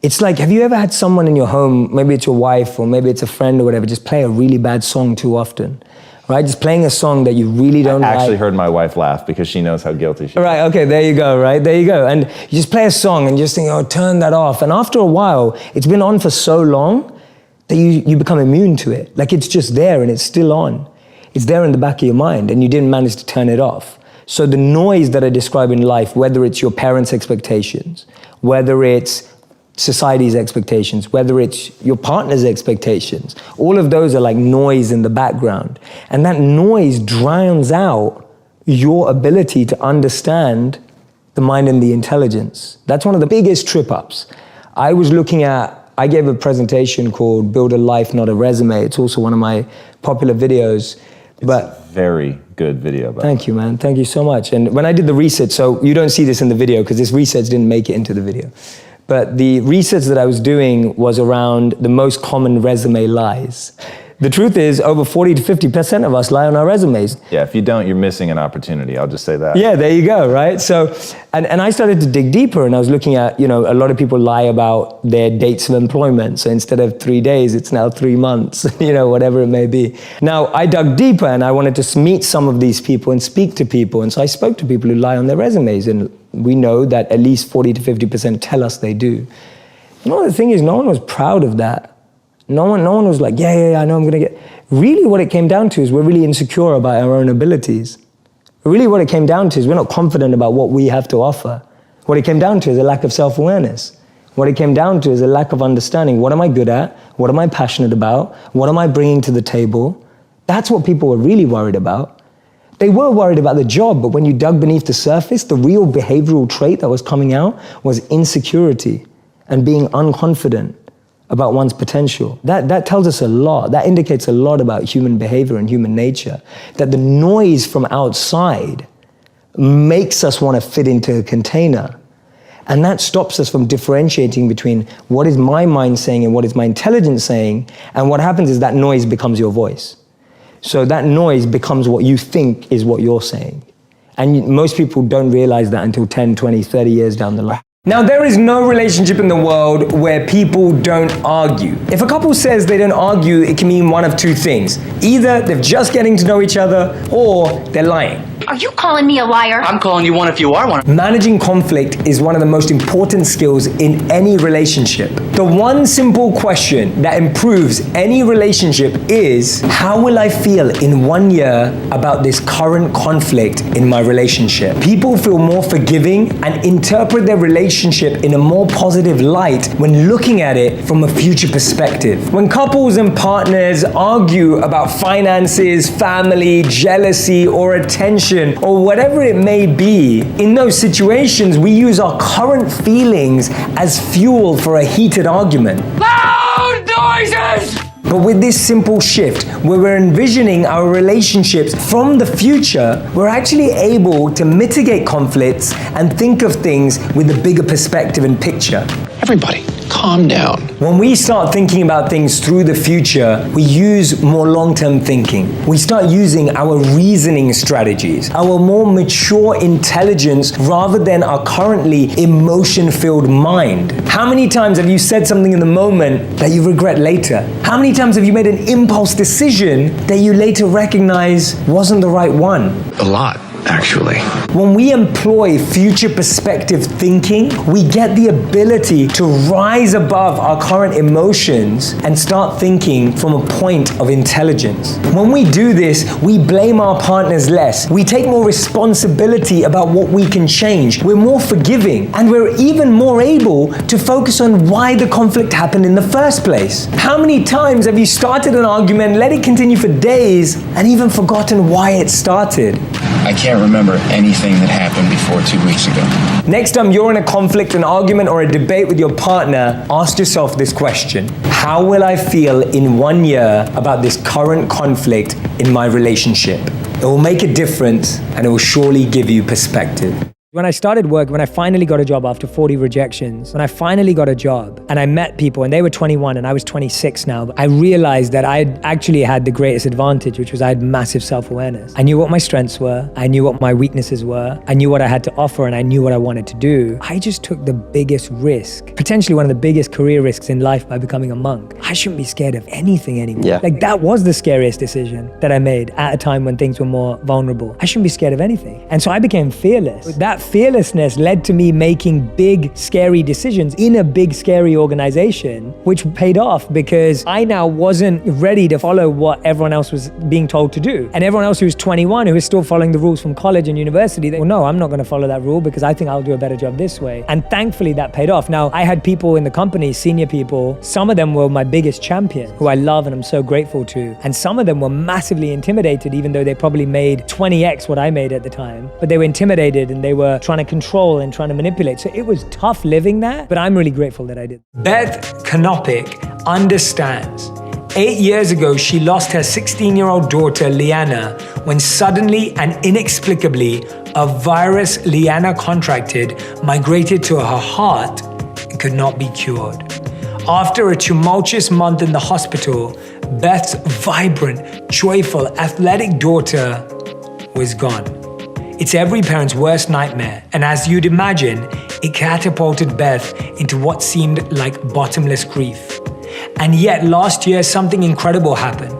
It's like, have you ever had someone in your home, maybe it's your wife or maybe it's a friend or whatever, just play a really bad song too often? Right, just playing a song that you really don't like. I actually heard my wife laugh because she knows how guilty she is. Right, okay, there you go, right? There you go. And you just play a song and you just think, oh, turn that off. And after a while, it's been on for so long that you become immune to it. Like it's just there and it's still on. It's there in the back of your mind and you didn't manage to turn it off. So the noise that I describe in life, whether it's your parents' expectations, whether it's society's expectations, whether it's your partner's expectations, all of those are like noise in the background. And that noise drowns out your ability to understand the mind and the intelligence. That's one of the biggest trip-ups. I gave a presentation called Build a Life, Not a Resume. It's also one of my popular videos. It's a very good video. Thank you, man. Thank you so much. And when I did the research, so you don't see this in the video because this research didn't make it into the video. But the research that I was doing was around the most common resume lies. The truth is, over 40 to 50% of us lie on our resumes. Yeah, if you don't, you're missing an opportunity. I'll just say that. Yeah, there you go, right? So, and I started to dig deeper and I was looking at, a lot of people lie about their dates of employment. So instead of 3 days, it's now 3 months, whatever it may be. Now, I dug deeper and I wanted to meet some of these people and speak to people. And so I spoke to people who lie on their resumes, and we know that at least 40 to 50% tell us they do. The thing is, no one was proud of that. No one was like, yeah, I know I'm gonna get. Really what it came down to is we're really insecure about our own abilities. Really what it came down to is we're not confident about what we have to offer. What it came down to is a lack of self-awareness. What it came down to is a lack of understanding. What am I good at? What am I passionate about? What am I bringing to the table? That's what people were really worried about. They were worried about the job, but when you dug beneath the surface, the real behavioral trait that was coming out was insecurity and being unconfident about one's potential. That tells us a lot. That indicates a lot about human behavior and human nature. That the noise from outside makes us want to fit into a container. And that stops us from differentiating between what is my mind saying and what is my intelligence saying. And what happens is that noise becomes your voice. So that noise becomes what you think is what you're saying. And most people don't realize that until 10, 20, 30 years down the line. Now, there is no relationship in the world where people don't argue. If a couple says they don't argue, it can mean one of two things. Either they're just getting to know each other, or they're lying. Are you calling me a liar? I'm calling you one if you are one. Managing conflict is one of the most important skills in any relationship. The one simple question that improves any relationship is, how will I feel in 1 year about this current conflict in my relationship? People feel more forgiving and interpret their relationship in a more positive light when looking at it from a future perspective. When couples and partners argue about finances, family, jealousy, or attention, or whatever it may be, in those situations, we use our current feelings as fuel for a heated argument. Loud noises! But with this simple shift, where we're envisioning our relationships from the future, we're actually able to mitigate conflicts and think of things with a bigger perspective and picture. Everybody, calm down. When we start thinking about things through the future, we use more long-term thinking. We start using our reasoning strategies, our more mature intelligence rather than our currently emotion-filled mind. How many times have you said something in the moment that you regret later? How many times have you made an impulse decision that you later recognize wasn't the right one? A lot, actually. When we employ future perspective thinking, we get the ability to rise above our current emotions and start thinking from a point of intelligence. When we do this, we blame our partners less. We take more responsibility about what we can change. We're more forgiving, and we're even more able to focus on why the conflict happened in the first place. How many times have you started an argument, let it continue for days, and even forgotten why it started? I can't remember anything that happened before 2 weeks ago. Next time you're in a conflict, an argument, or a debate with your partner, ask yourself this question. How will I feel in 1 year about this current conflict in my relationship? It will make a difference, and it will surely give you perspective. When I started work, when I finally got a job after 40 rejections, when I finally got a job and I met people and they were 21 and I was 26 now, I realized that I actually had the greatest advantage, which was I had massive self-awareness. I knew what my strengths were. I knew what my weaknesses were. I knew what I had to offer and I knew what I wanted to do. I just took the biggest risk, potentially one of the biggest career risks in life by becoming a monk. I shouldn't be scared of anything anymore. Yeah. Like that was the scariest decision that I made at a time when things were more vulnerable. I shouldn't be scared of anything. And so I became fearless. That fearlessness led to me making big, scary decisions in a big, scary organization, which paid off because I now wasn't ready to follow what everyone else was being told to do. And everyone else who was 21, who was still following the rules from college and university, they, well, no, I'm not going to follow that rule because I think I'll do a better job this way. And thankfully that paid off. Now, I had people in the company, senior people, some of them were my biggest champions, who I love and I'm so grateful to. And some of them were massively intimidated, even though they probably made 20x what I made at the time. But they were intimidated and they were trying to control and trying to manipulate. So it was tough living that, but I'm really grateful that I did. Beth Knopic understands. 8 years ago, she lost her 16-year-old daughter, Leanna, when suddenly and inexplicably, a virus Leanna contracted migrated to her heart and could not be cured. After a tumultuous month in the hospital, Beth's vibrant, joyful, athletic daughter was gone. It's every parent's worst nightmare, and as you'd imagine, it catapulted Beth into what seemed like bottomless grief. And yet last year, something incredible happened.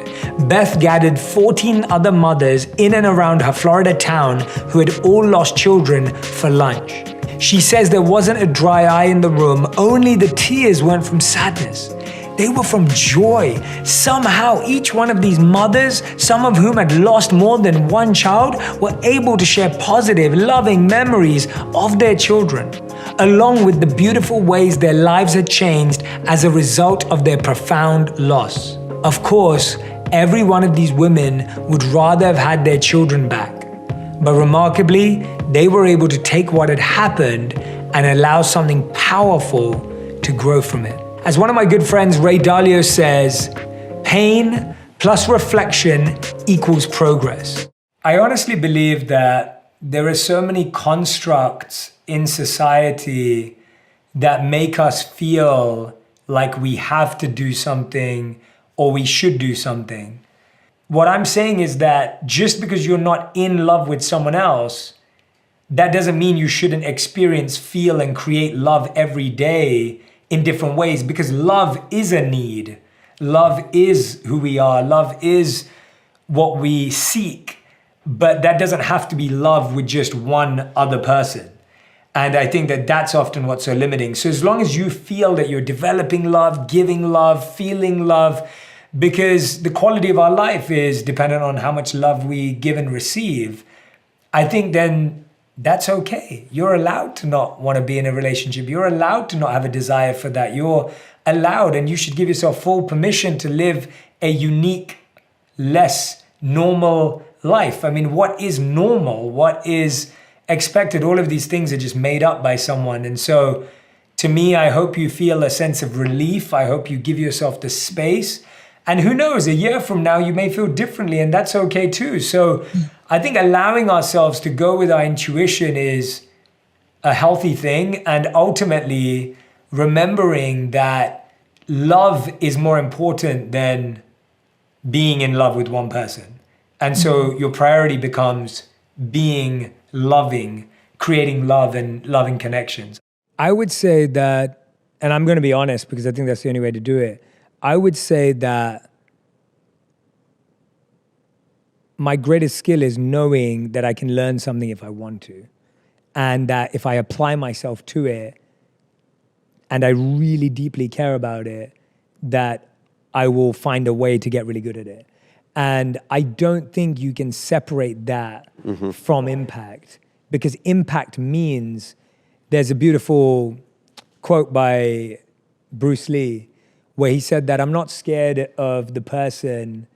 Beth gathered 14 other mothers in and around her Florida town who had all lost children for lunch. She says there wasn't a dry eye in the room, only the tears weren't from sadness. They were from joy. Somehow, each one of these mothers, some of whom had lost more than one child, were able to share positive, loving memories of their children, along with the beautiful ways their lives had changed as a result of their profound loss. Of course, every one of these women would rather have had their children back. But remarkably, they were able to take what had happened and allow something powerful to grow from it. As one of my good friends, Ray Dalio, says, pain plus reflection equals progress. I honestly believe that there are so many constructs in society that make us feel like we have to do something or we should do something. What I'm saying is that just because you're not in love with someone else that doesn't mean you shouldn't experience, feel, and create love every day in different ways, because love is a need. Love is who we are. Love is what we seek. But that doesn't have to be love with just one other person. And I think that that's often what's so limiting. So as long as you feel that you're developing love, giving love, feeling love, because the quality of our life is dependent on how much love we give and receive, I think then that's okay. You're allowed to not want to be in a relationship. You're allowed to not have a desire for that. You're allowed, and you should give yourself full permission to live a unique, less normal life. I mean, what is normal? What is expected? All of these things are just made up by someone. And so to me, I hope you feel a sense of relief. I hope you give yourself the space. And who knows, a year from now, you may feel differently, and that's okay too. So I think allowing ourselves to go with our intuition is a healthy thing. And ultimately remembering that love is more important than being in love with one person. And so your priority becomes being loving, creating love and loving connections. I would say that, and I'm going to be honest because I think that's the only way to do it. I would say that my greatest skill is knowing that I can learn something if I want to. And that if I apply myself to it and I really deeply care about it, that I will find a way to get really good at it. And I don't think you can separate that from impact, because impact means, there's a beautiful quote by Bruce Lee where he said that I'm not scared of the person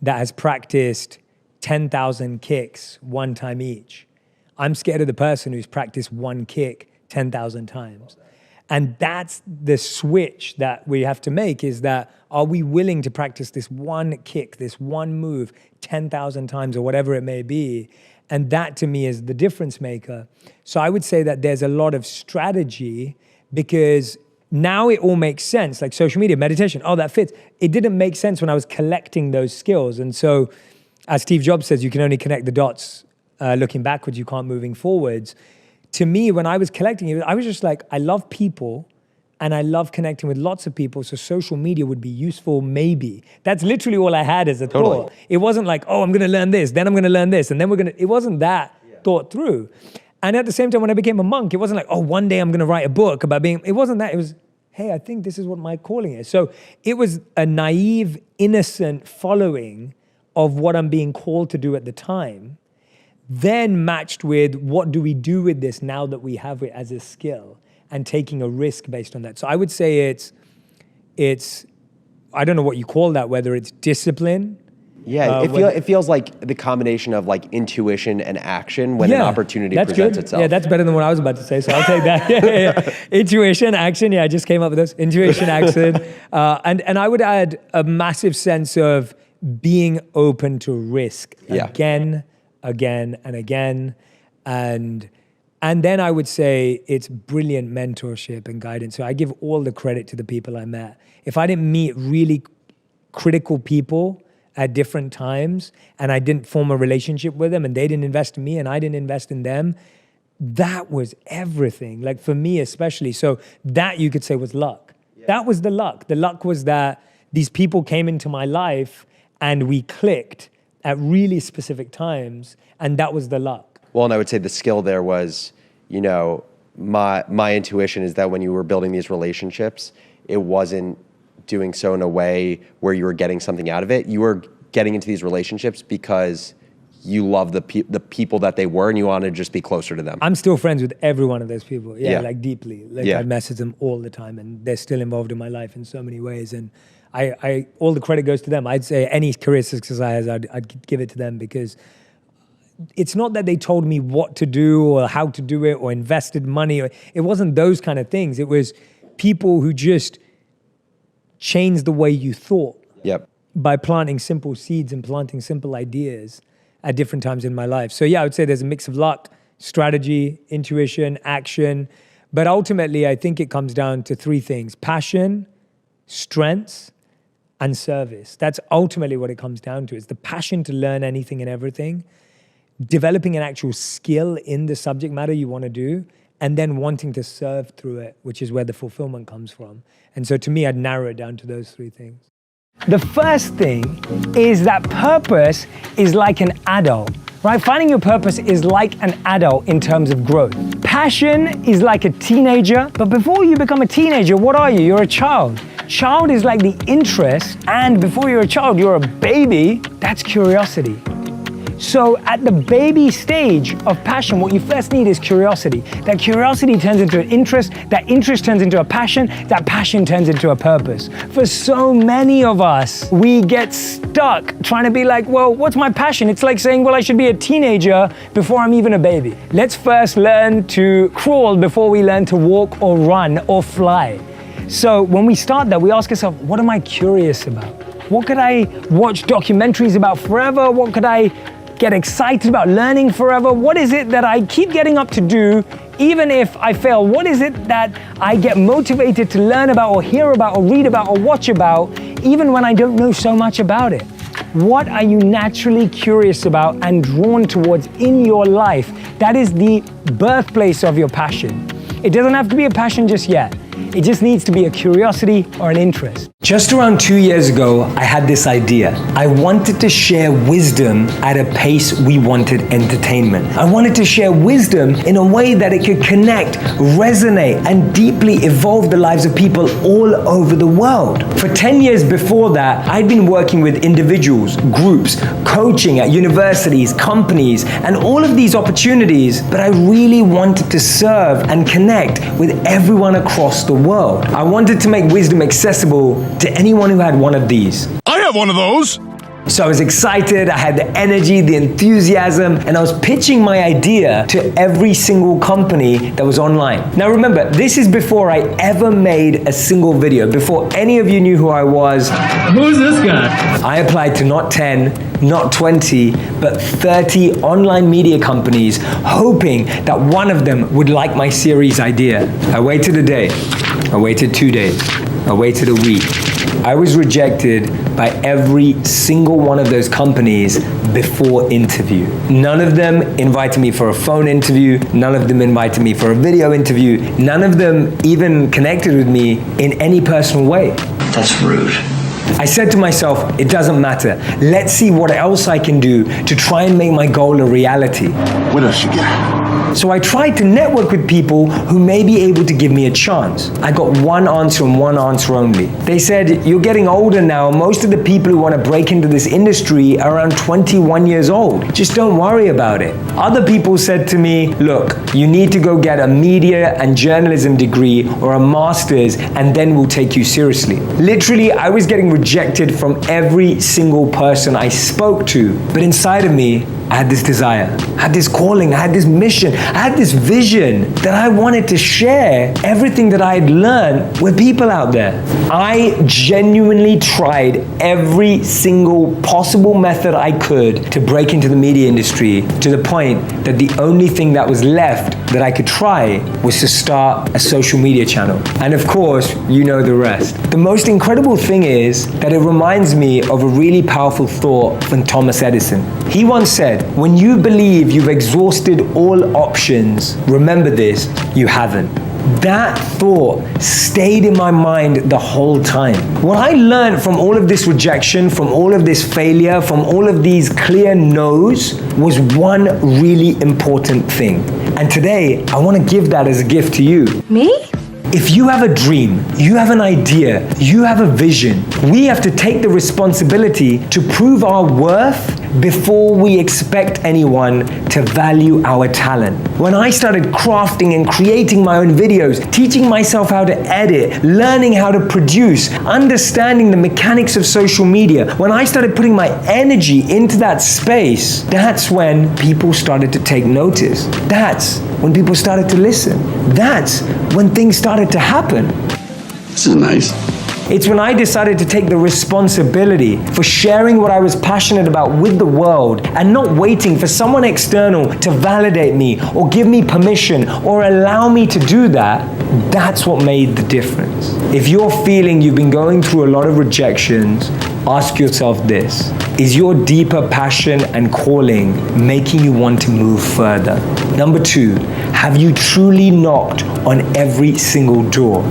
that has practiced 10,000 kicks one time each. I'm scared of the person who's practiced one kick 10,000 times. And that's the switch that we have to make, is that are we willing to practice this one kick, this one move 10,000 times or whatever it may be? And that to me is the difference maker. So I would say that there's a lot of strategy, because now it all makes sense, like social media, meditation, oh, that fits. It didn't make sense when I was collecting those skills. And so as Steve Jobs says, you can only connect the dots looking backwards, you can't moving forwards. To me, when I was collecting it, I was just like, I love people and I love connecting with lots of people, so social media would be useful maybe. That's literally all I had as a thought. It wasn't like, oh, I'm gonna learn this, then I'm gonna learn this, and then it wasn't that thought through. And at the same time, when I became a monk, it wasn't like, oh, one day I'm gonna write a book about being, it wasn't that, it was, hey, I think this is what my calling is. So it was a naive, innocent following of what I'm being called to do at the time, then matched with what do we do with this now that we have it as a skill, and taking a risk based on that. So I would say it's I don't know what you call that, whether it's discipline. Yeah, it feels like the combination of like intuition and action when an opportunity presents itself. Yeah, that's better than what I was about to say, so I'll take that. Yeah. Intuition, action, I just came up with this. Intuition, action. And I would add a massive sense of being open to risk again and again. And then I would say it's brilliant mentorship and guidance. So I give all the credit to the people I met. If I didn't meet really critical people at different times, and I didn't form a relationship with them, and they didn't invest in me and I didn't invest in them, that was everything. Like for me especially. So that you could say was luck. Yeah. That was the luck. The luck was that these people came into my life and we clicked at really specific times, and that was the luck. Well, and I would say the skill there was, you know, my intuition is that when you were building these relationships, it wasn't doing so in a way where you were getting something out of it. You were getting into these relationships because you love the people that they were, and you want to just be closer to them. I'm still friends with every one of those people. Yeah. Like deeply. Like I message them all the time, and they're still involved in my life in so many ways. And I all the credit goes to them. I'd say any career success I had, I'd give it to them, because it's not that they told me what to do or how to do it or invested money. It wasn't those kind of things. It was people who just changed the way you thought by planting simple seeds and planting simple ideas at different times in my life. So yeah, I would say there's a mix of luck, strategy, intuition, action. But ultimately, I think it comes down to three things: passion, strengths, and service. That's ultimately what it comes down to. It's the passion to learn anything and everything. developing an actual skill in the subject matter you want to do, and then wanting to serve through it, which is where the fulfillment comes from. And so to me, I'd narrow it down to those three things. The first thing is that purpose is like an adult, right? Finding your purpose is like an adult in terms of growth. Passion is like a teenager, but before you become a teenager, what are you? You're a child. Child is like the interest, and before you're a child, you're a baby. That's curiosity. So at the baby stage of passion, what you first need is curiosity. That curiosity turns into an interest, that interest turns into a passion, that passion turns into a purpose. For so many of us, we get stuck trying to be like, well, what's my passion? It's like saying, well, I should be a teenager before I'm even a baby. Let's first learn to crawl before we learn to walk or run or fly. So when we start that, we ask ourselves, what am I curious about? What could I watch documentaries about forever? What could I get excited about learning forever? What is it that I keep getting up to do even if I fail? What is it that I get motivated to learn about or hear about or read about or watch about even when I don't know so much about it? What are you naturally curious about and drawn towards in your life? That is the birthplace of your passion. It doesn't have to be a passion just yet. It just needs to be a curiosity or an interest. Just around 2 years ago, I had this idea. I wanted to share wisdom at a pace we wanted entertainment. I wanted to share wisdom in a way that it could connect, resonate, and deeply evolve the lives of people all over the world. For 10 years before that, I'd been working with individuals, groups, coaching at universities, companies, and all of these opportunities, but I really wanted to serve and connect with everyone across the world. I wanted to make wisdom accessible to anyone who had one of these. I have one of those. So I was excited, I had the energy, the enthusiasm, and I was pitching my idea to every single company that was online. Now remember, this is before I ever made a single video, before any of you knew who I was. Who's this guy? I applied to not 10, not 20, but 30 online media companies, hoping that one of them would like my series idea. I waited a day, I waited 2 days, I waited a week. I was rejected by every single one of those companies before interview. None of them invited me for a phone interview. None of them invited me for a video interview. None of them even connected with me in any personal way. That's rude. I said to myself, it doesn't matter. Let's see what else I can do to try and make my goal a reality. What else you got? So I tried to network with people who may be able to give me a chance. I got one answer and one answer only. They said, you're getting older now. Most of the people who want to break into this industry are around 21 years old. Just don't worry about it. Other people said to me, look, you need to go get a media and journalism degree or a master's, and then we'll take you seriously. Literally, I was getting rejected from every single person I spoke to. But inside of me, I had this desire, I had this calling, I had this mission, I had this vision that I wanted to share everything that I had learned with people out there. I genuinely tried every single possible method I could to break into the media industry, to the point that the only thing that was left that I could try was to start a social media channel. And of course, you know the rest. The most incredible thing is that it reminds me of a really powerful thought from Thomas Edison. He once said, when you believe you've exhausted all options, remember this, you haven't. That thought stayed in my mind the whole time. What I learned from all of this rejection, from all of this failure, from all of these clear no's, was one really important thing. And today, I want to give that as a gift to you. Me? If you have a dream, you have an idea, you have a vision, we have to take the responsibility to prove our worth before we expect anyone to value our talent. When I started crafting and creating my own videos, teaching myself how to edit, learning how to produce, understanding the mechanics of social media, when I started putting my energy into that space, that's when people started to take notice. That's when people started to listen. That's when things started to happen. This is nice. It's when I decided to take the responsibility for sharing what I was passionate about with the world and not waiting for someone external to validate me or give me permission or allow me to do that. That's what made the difference. If you're feeling you've been going through a lot of rejections, ask yourself this. Is your deeper passion and calling making you want to move further? Number 2, have you truly knocked on every single door?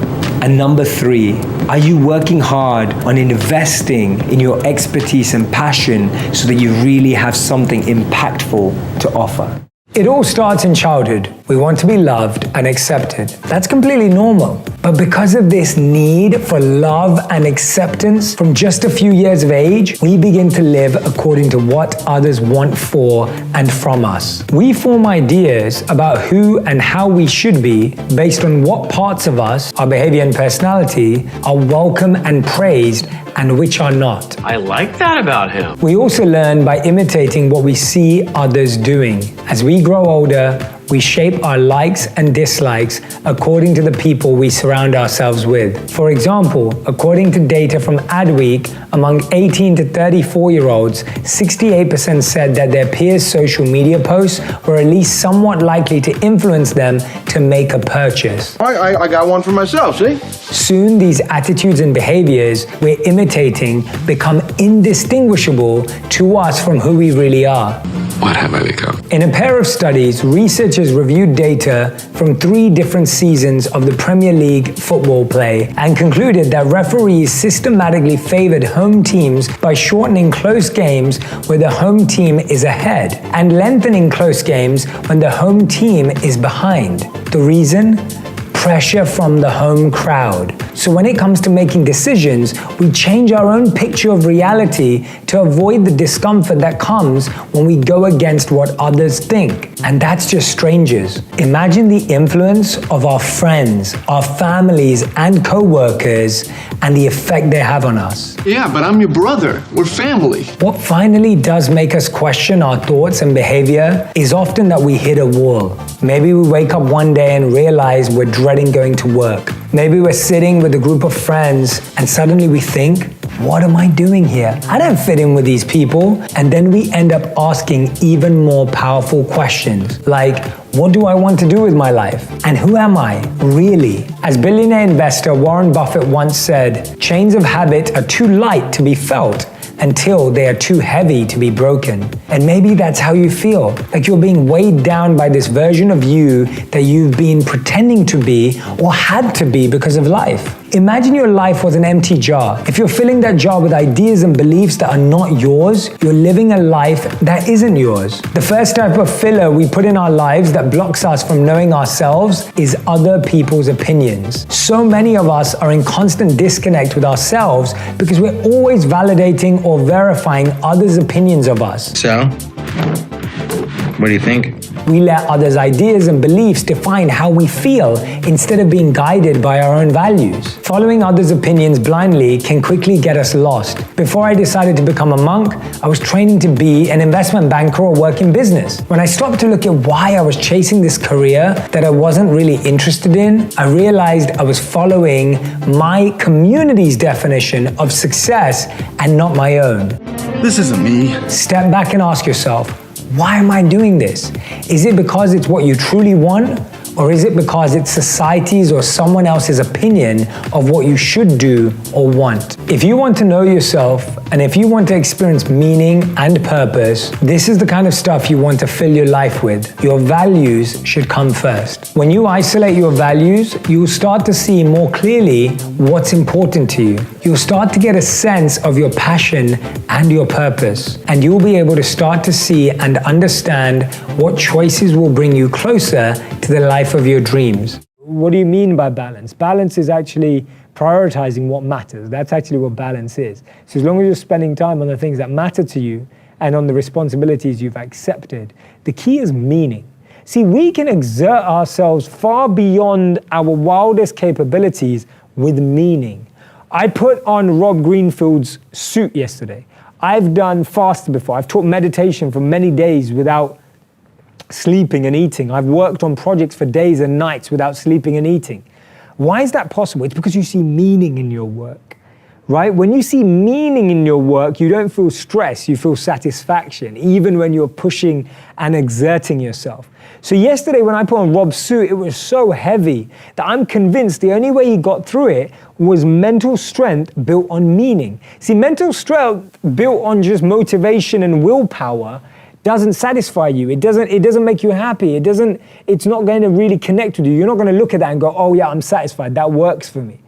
And number 3, are you working hard on investing in your expertise and passion so that you really have something impactful to offer? It all starts in childhood. We want to be loved and accepted. That's completely normal. But because of this need for love and acceptance from just a few years of age, we begin to live according to what others want for and from us. We form ideas about who and how we should be based on what parts of us, our behavior and personality, are welcome and praised and which are not. I like that about him. We also learn by imitating what we see others doing. As we grow older, we shape our likes and dislikes according to the people we surround ourselves with. For example, according to data from Adweek, among 18 to 34-year-olds, 68% said that their peers' social media posts were at least somewhat likely to influence them to make a purchase. I got one for myself, see? Soon, these attitudes and behaviors we're imitating become indistinguishable to us from who we really are. What have I become? In a pair of studies, researchers reviewed data from 3 different seasons of the Premier League football play and concluded that referees systematically favored home teams by shortening close games where the home team is ahead and lengthening close games when the home team is behind. The reason? Pressure from the home crowd. So when it comes to making decisions, we change our own picture of reality to avoid the discomfort that comes when we go against what others think. And that's just strangers. Imagine the influence of our friends, our families, and co-workers, and the effect they have on us. Yeah, but I'm your brother. We're family. What finally does make us question our thoughts and behavior is often that we hit a wall. Maybe we wake up one day and realize we're dreading going to work. Maybe we're sitting with a group of friends and suddenly we think, what am I doing here? I don't fit in with these people. And then we end up asking even more powerful questions like, what do I want to do with my life? And who am I, really? As billionaire investor Warren Buffett once said, chains of habit are too light to be felt until they are too heavy to be broken. And maybe that's how you feel, like you're being weighed down by this version of you that you've been pretending to be or had to be because of life. Imagine your life was an empty jar. If you're filling that jar with ideas and beliefs that are not yours, you're living a life that isn't yours. The first type of filler we put in our lives that blocks us from knowing ourselves is other people's opinions. So many of us are in constant disconnect with ourselves because we're always validating or verifying others' opinions of us. So, what do you think? We let others' ideas and beliefs define how we feel instead of being guided by our own values. Following others' opinions blindly can quickly get us lost. Before I decided to become a monk, I was training to be an investment banker or work in business. When I stopped to look at why I was chasing this career that I wasn't really interested in, I realized I was following my community's definition of success and not my own. This isn't me. Step back and ask yourself, why am I doing this? Is it because it's what you truly want? Or is it because it's society's or someone else's opinion of what you should do or want? If you want to know yourself, and if you want to experience meaning and purpose, this is the kind of stuff you want to fill your life with. Your values should come first. When you isolate your values, you'll start to see more clearly what's important to you. You'll start to get a sense of your passion and your purpose, and you'll be able to start to see and understand what choices will bring you closer to the life of your dreams. What do you mean by balance? Balance is actually prioritizing what matters. That's actually what balance is. So as long as you're spending time on the things that matter to you and on the responsibilities you've accepted, the key is meaning. See, we can exert ourselves far beyond our wildest capabilities with meaning. I put on Rob Greenfield's suit yesterday. I've done fast before. I've taught meditation for many days without sleeping and eating. I've worked on projects for days and nights without sleeping and eating. Why is that possible? It's because you see meaning in your work. right? When you see meaning in your work, you don't feel stress, you feel satisfaction, even when you're pushing and exerting yourself. So yesterday when I put on Rob's suit, it was so heavy that I'm convinced the only way he got through it was mental strength built on meaning. See, mental strength built on just motivation and willpower doesn't satisfy you. It doesn't make you happy. It's not going to really connect with you. You're not going to look at that and go, oh yeah, I'm satisfied. That works for me,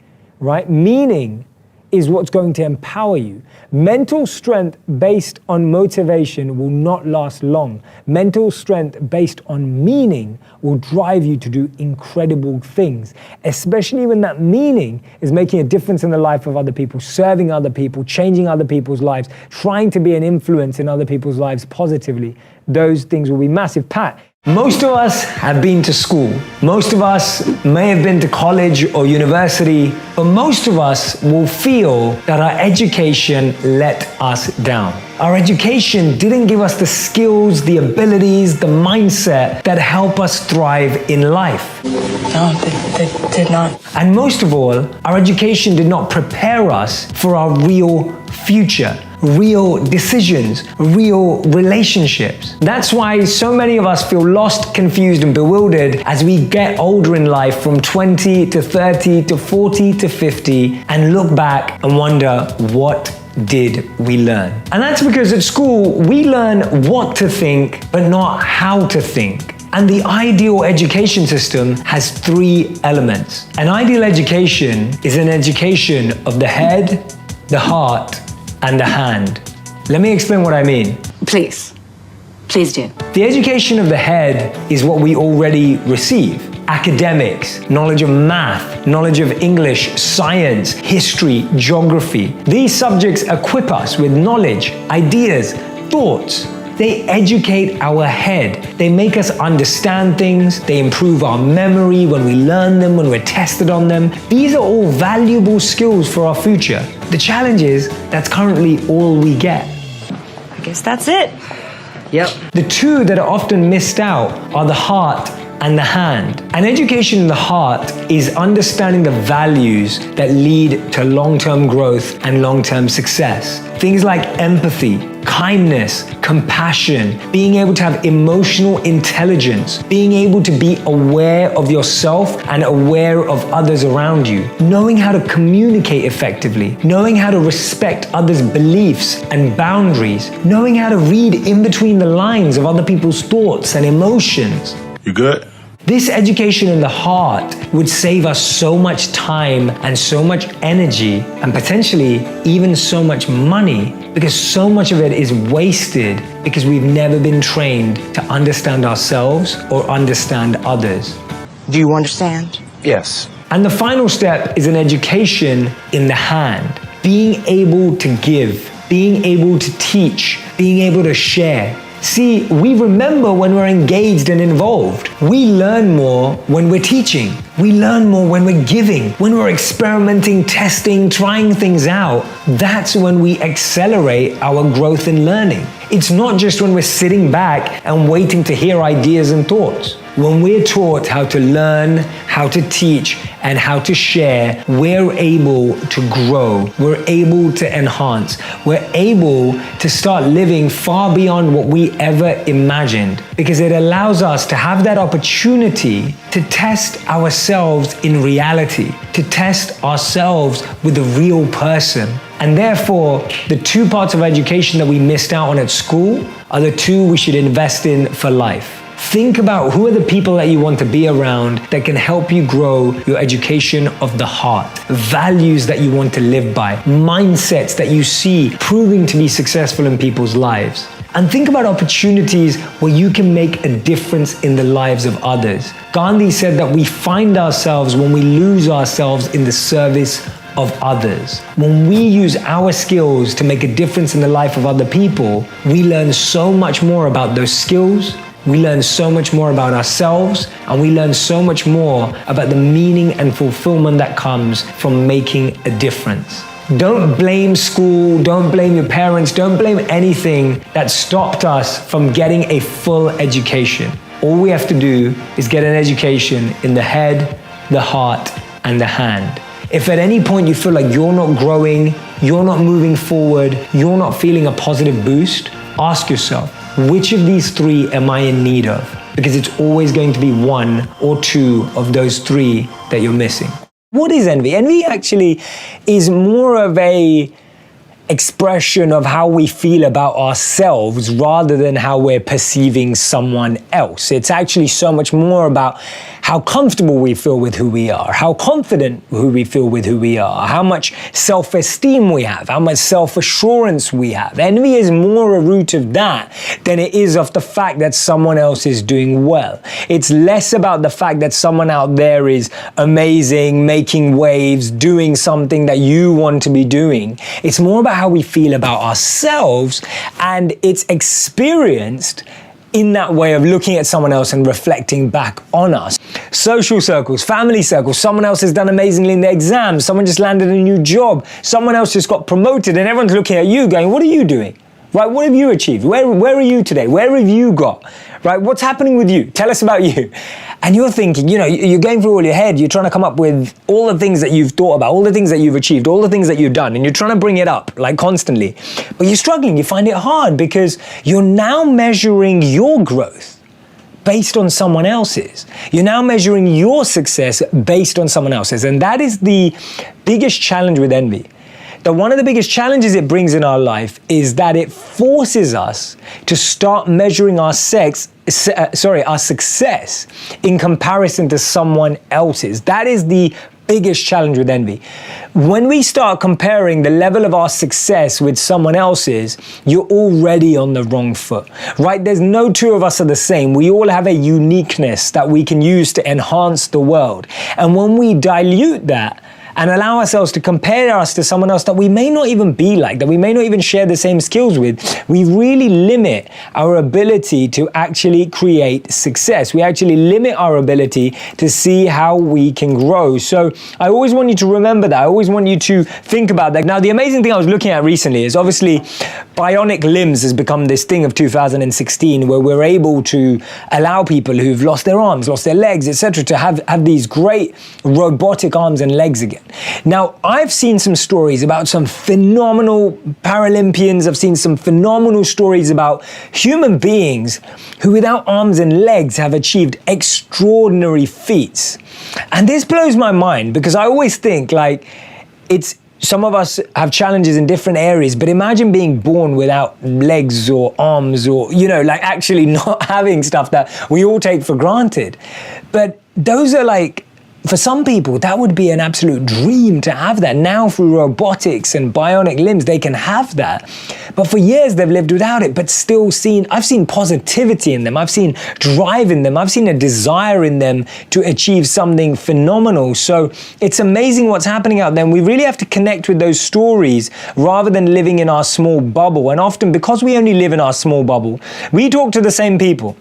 right? Meaning is what's going to empower you. Mental strength based on motivation will not last long. Mental strength based on meaning will drive you to do incredible things, especially when that meaning is making a difference in the life of other people, serving other people, changing other people's lives, trying to be an influence in other people's lives positively. Those things will be massive. Pat, most of us have been to school. Most of us may have been to college or university, but most of us will feel that our education let us down. Our education didn't give us the skills, the abilities, the mindset that help us thrive in life. No, they did not. And most of all, our education did not prepare us for our real future, real decisions, real relationships. That's why so many of us feel lost, confused, and bewildered as we get older in life from 20 to 30 to 40 to 50 and look back and wonder, what did we learn? And that's because at school, we learn what to think, but not how to think. And the ideal education system has 3 elements. An ideal education is an education of the head, the heart, and the hand. Let me explain what I mean. Please do. The education of the head is what we already receive. Academics, knowledge of math, knowledge of English, science, history, geography. These subjects equip us with knowledge, ideas, thoughts. They educate our head. They make us understand things. They improve our memory when we learn them, when we're tested on them. These are all valuable skills for our future. The challenge is that's currently all we get. I guess that's it. Yep. The 2 that are often missed out are the heart and the hand. An education in the heart is understanding the values that lead to long-term growth and long-term success. Things like empathy, kindness, compassion, being able to have emotional intelligence, being able to be aware of yourself and aware of others around you, knowing how to communicate effectively, knowing how to respect others' beliefs and boundaries, knowing how to read in between the lines of other people's thoughts and emotions. You good? This education in the heart would save us so much time and so much energy and potentially even so much money, because so much of it is wasted because we've never been trained to understand ourselves or understand others. Do you understand? Yes. And the final step is an education in the hand. Being able to give, being able to teach, being able to share. See, we remember when we're engaged and involved. We learn more when we're teaching. We learn more when we're giving, when we're experimenting, testing, trying things out. That's when we accelerate our growth and learning. It's not just when we're sitting back and waiting to hear ideas and thoughts. When we're taught how to learn, how to teach, and how to share, we're able to grow. We're able to enhance. We're able to start living far beyond what we ever imagined, because it allows us to have that opportunity to test ourselves in reality, to test ourselves with a real person. And therefore, the 2 parts of education that we missed out on at school are the 2 we should invest in for life. Think about who are the people that you want to be around that can help you grow your education of the heart, values that you want to live by, mindsets that you see proving to be successful in people's lives. And think about opportunities where you can make a difference in the lives of others. Gandhi said that we find ourselves when we lose ourselves in the service of others. When we use our skills to make a difference in the life of other people, we learn so much more about those skills. We learn so much more about ourselves, and we learn so much more about the meaning and fulfillment that comes from making a difference. Don't blame school, don't blame your parents, don't blame anything that stopped us from getting a full education. All we have to do is get an education in the head, the heart, and the hand. If at any point you feel like you're not growing, you're not moving forward, you're not feeling a positive boost, ask yourself, which of these three am I in need of? Because it's always going to be one or two of those three that you're missing. What is envy? Envy actually is more of a expression of how we feel about ourselves rather than how we're perceiving someone else. It's actually so much more about how comfortable we feel with who we are, how confident we feel with who we are, how much self-esteem we have, how much self-assurance we have. Envy is more a root of that than it is of the fact that someone else is doing well. It's less about the fact that someone out there is amazing, making waves, doing something that you want to be doing. It's more about how we feel about ourselves, and it's experienced in that way of looking at someone else and reflecting back on us. Social circles, family circles, someone else has done amazingly in their exams, someone just landed a new job, someone else just got promoted, and everyone's looking at you going, what are you doing? Right, what have you achieved? Where are you today? Where have you got? Right, what's happening with you? Tell us about you. And you're thinking, you're going through all your head, you're trying to come up with all the things that you've thought about, all the things that you've achieved, all the things that you've done, and you're trying to bring it up, like constantly. But you're struggling, you find it hard because you're now measuring your growth based on someone else's. You're now measuring your success based on someone else's. And that is the biggest challenge with envy. That one of the biggest challenges it brings in our life is that it forces us to start measuring our success in comparison to someone else's. That is the biggest challenge with envy. When we start comparing the level of our success with someone else's, you're already on the wrong foot, right? There's no two of us are the same. We all have a uniqueness that we can use to enhance the world. And when we dilute that, and allow ourselves to compare us to someone else that we may not even be like, that we may not even share the same skills with, we really limit our ability to actually create success. We actually limit our ability to see how we can grow. So I always want you to remember that. I always want you to think about that. Now, the amazing thing I was looking at recently is obviously bionic limbs has become this thing of 2016 where we're able to allow people who've lost their arms, lost their legs, etc., to have these great robotic arms and legs again. Now, I've seen some stories about some phenomenal Paralympians. I've seen some phenomenal stories about human beings who without arms and legs have achieved extraordinary feats. And this blows my mind because I always think some of us have challenges in different areas, but imagine being born without legs or arms or, actually not having stuff that we all take for granted. But those are for some people, that would be an absolute dream to have that. Now through robotics and bionic limbs, they can have that. But for years, they've lived without it, but still I've seen positivity in them. I've seen drive in them. I've seen a desire in them to achieve something phenomenal. So it's amazing what's happening out there. And we really have to connect with those stories rather than living in our small bubble. And often because we only live in our small bubble, we talk to the same people.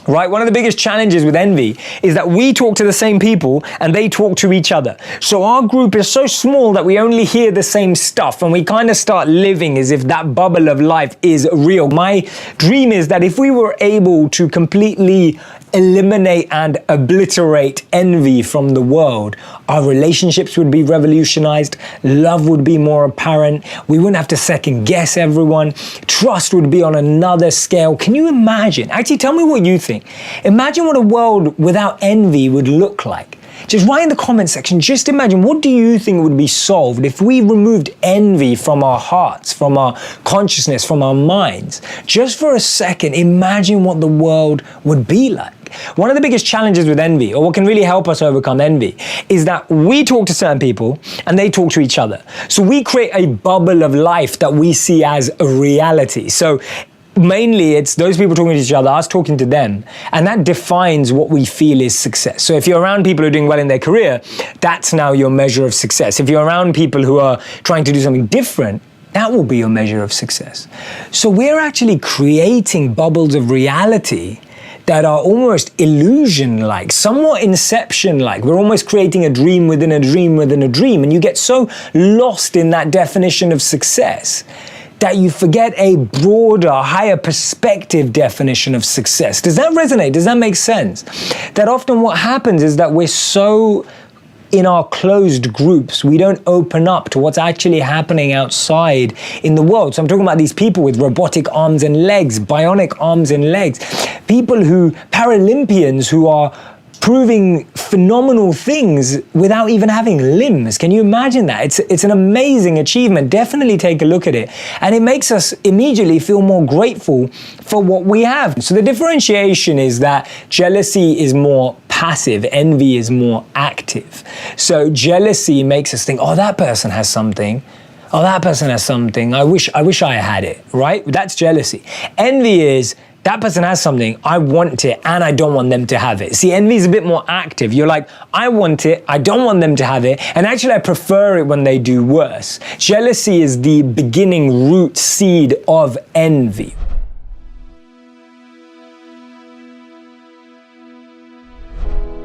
Right? One of the biggest challenges with envy is that we talk to the same people and they talk to each other. So our group is so small that we only hear the same stuff and we kind of start living as if that bubble of life is real. My dream is that if we were able to completely eliminate and obliterate envy from the world, our relationships would be revolutionized, love would be more apparent, we wouldn't have to second guess everyone, trust would be on another scale. Can you imagine? Actually, tell me what you think. Imagine what a world without envy would look like. Just write in the comment section, just imagine, what do you think would be solved if we removed envy from our hearts, from our consciousness, from our minds? Just for a second, imagine what the world would be like. One of the biggest challenges with envy, or what can really help us overcome envy, is that we talk to certain people and they talk to each other. So we create a bubble of life that we see as a reality. So mainly it's those people talking to each other, us talking to them, and that defines what we feel is success. So if you're around people who are doing well in their career, that's now your measure of success. If you're around people who are trying to do something different, that will be your measure of success. So we're actually creating bubbles of reality that are almost illusion-like, somewhat inception-like. We're almost creating a dream within a dream within a dream, and you get so lost in that definition of success that you forget a broader, higher perspective definition of success. Does that resonate? Does that make sense? That often what happens is that we're so in our closed groups. We don't open up to what's actually happening outside in the world. So I'm talking about these people with robotic arms and legs, bionic arms and legs, people Paralympians who are proving phenomenal things without even having limbs. Can you imagine that? It's an amazing achievement. Definitely take a look at it. And it makes us immediately feel more grateful for what we have. So the differentiation is that jealousy is more passive, envy is more active. So jealousy makes us think, oh, that person has something. Oh, that person has something. I wish I had it, right? That's jealousy. Envy is, that person has something, I want it, and I don't want them to have it. See, envy is a bit more active. You're like, I want it, I don't want them to have it, and actually I prefer it when they do worse. Jealousy is the beginning root seed of envy.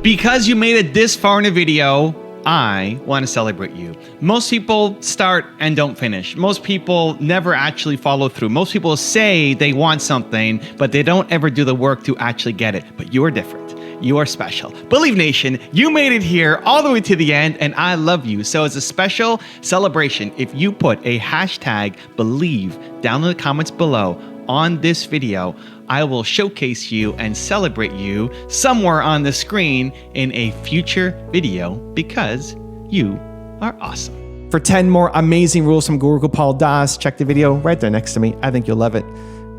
Because you made it this far in a video, I want to celebrate you. Most people start and don't finish. Most people never actually follow through. Most people say they want something, but they don't ever do the work to actually get it. But you are different. You are special. Believe Nation, you made it here all the way to the end, and I love you. So as a special celebration, if you put a hashtag believe down in the comments below on this video, I will showcase you and celebrate you somewhere on the screen in a future video because you are awesome. For 10 more amazing rules from Guru Gopal Das, check the video right there next to me. I think you'll love it.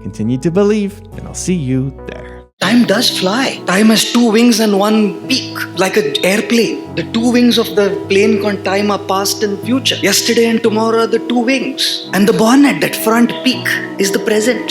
Continue to believe, and I'll see you there. Time does fly. Time has two wings and one beak, like an airplane. The two wings of the plane called time are past and future. Yesterday and tomorrow are the two wings. And the bonnet, that front peak, is the present.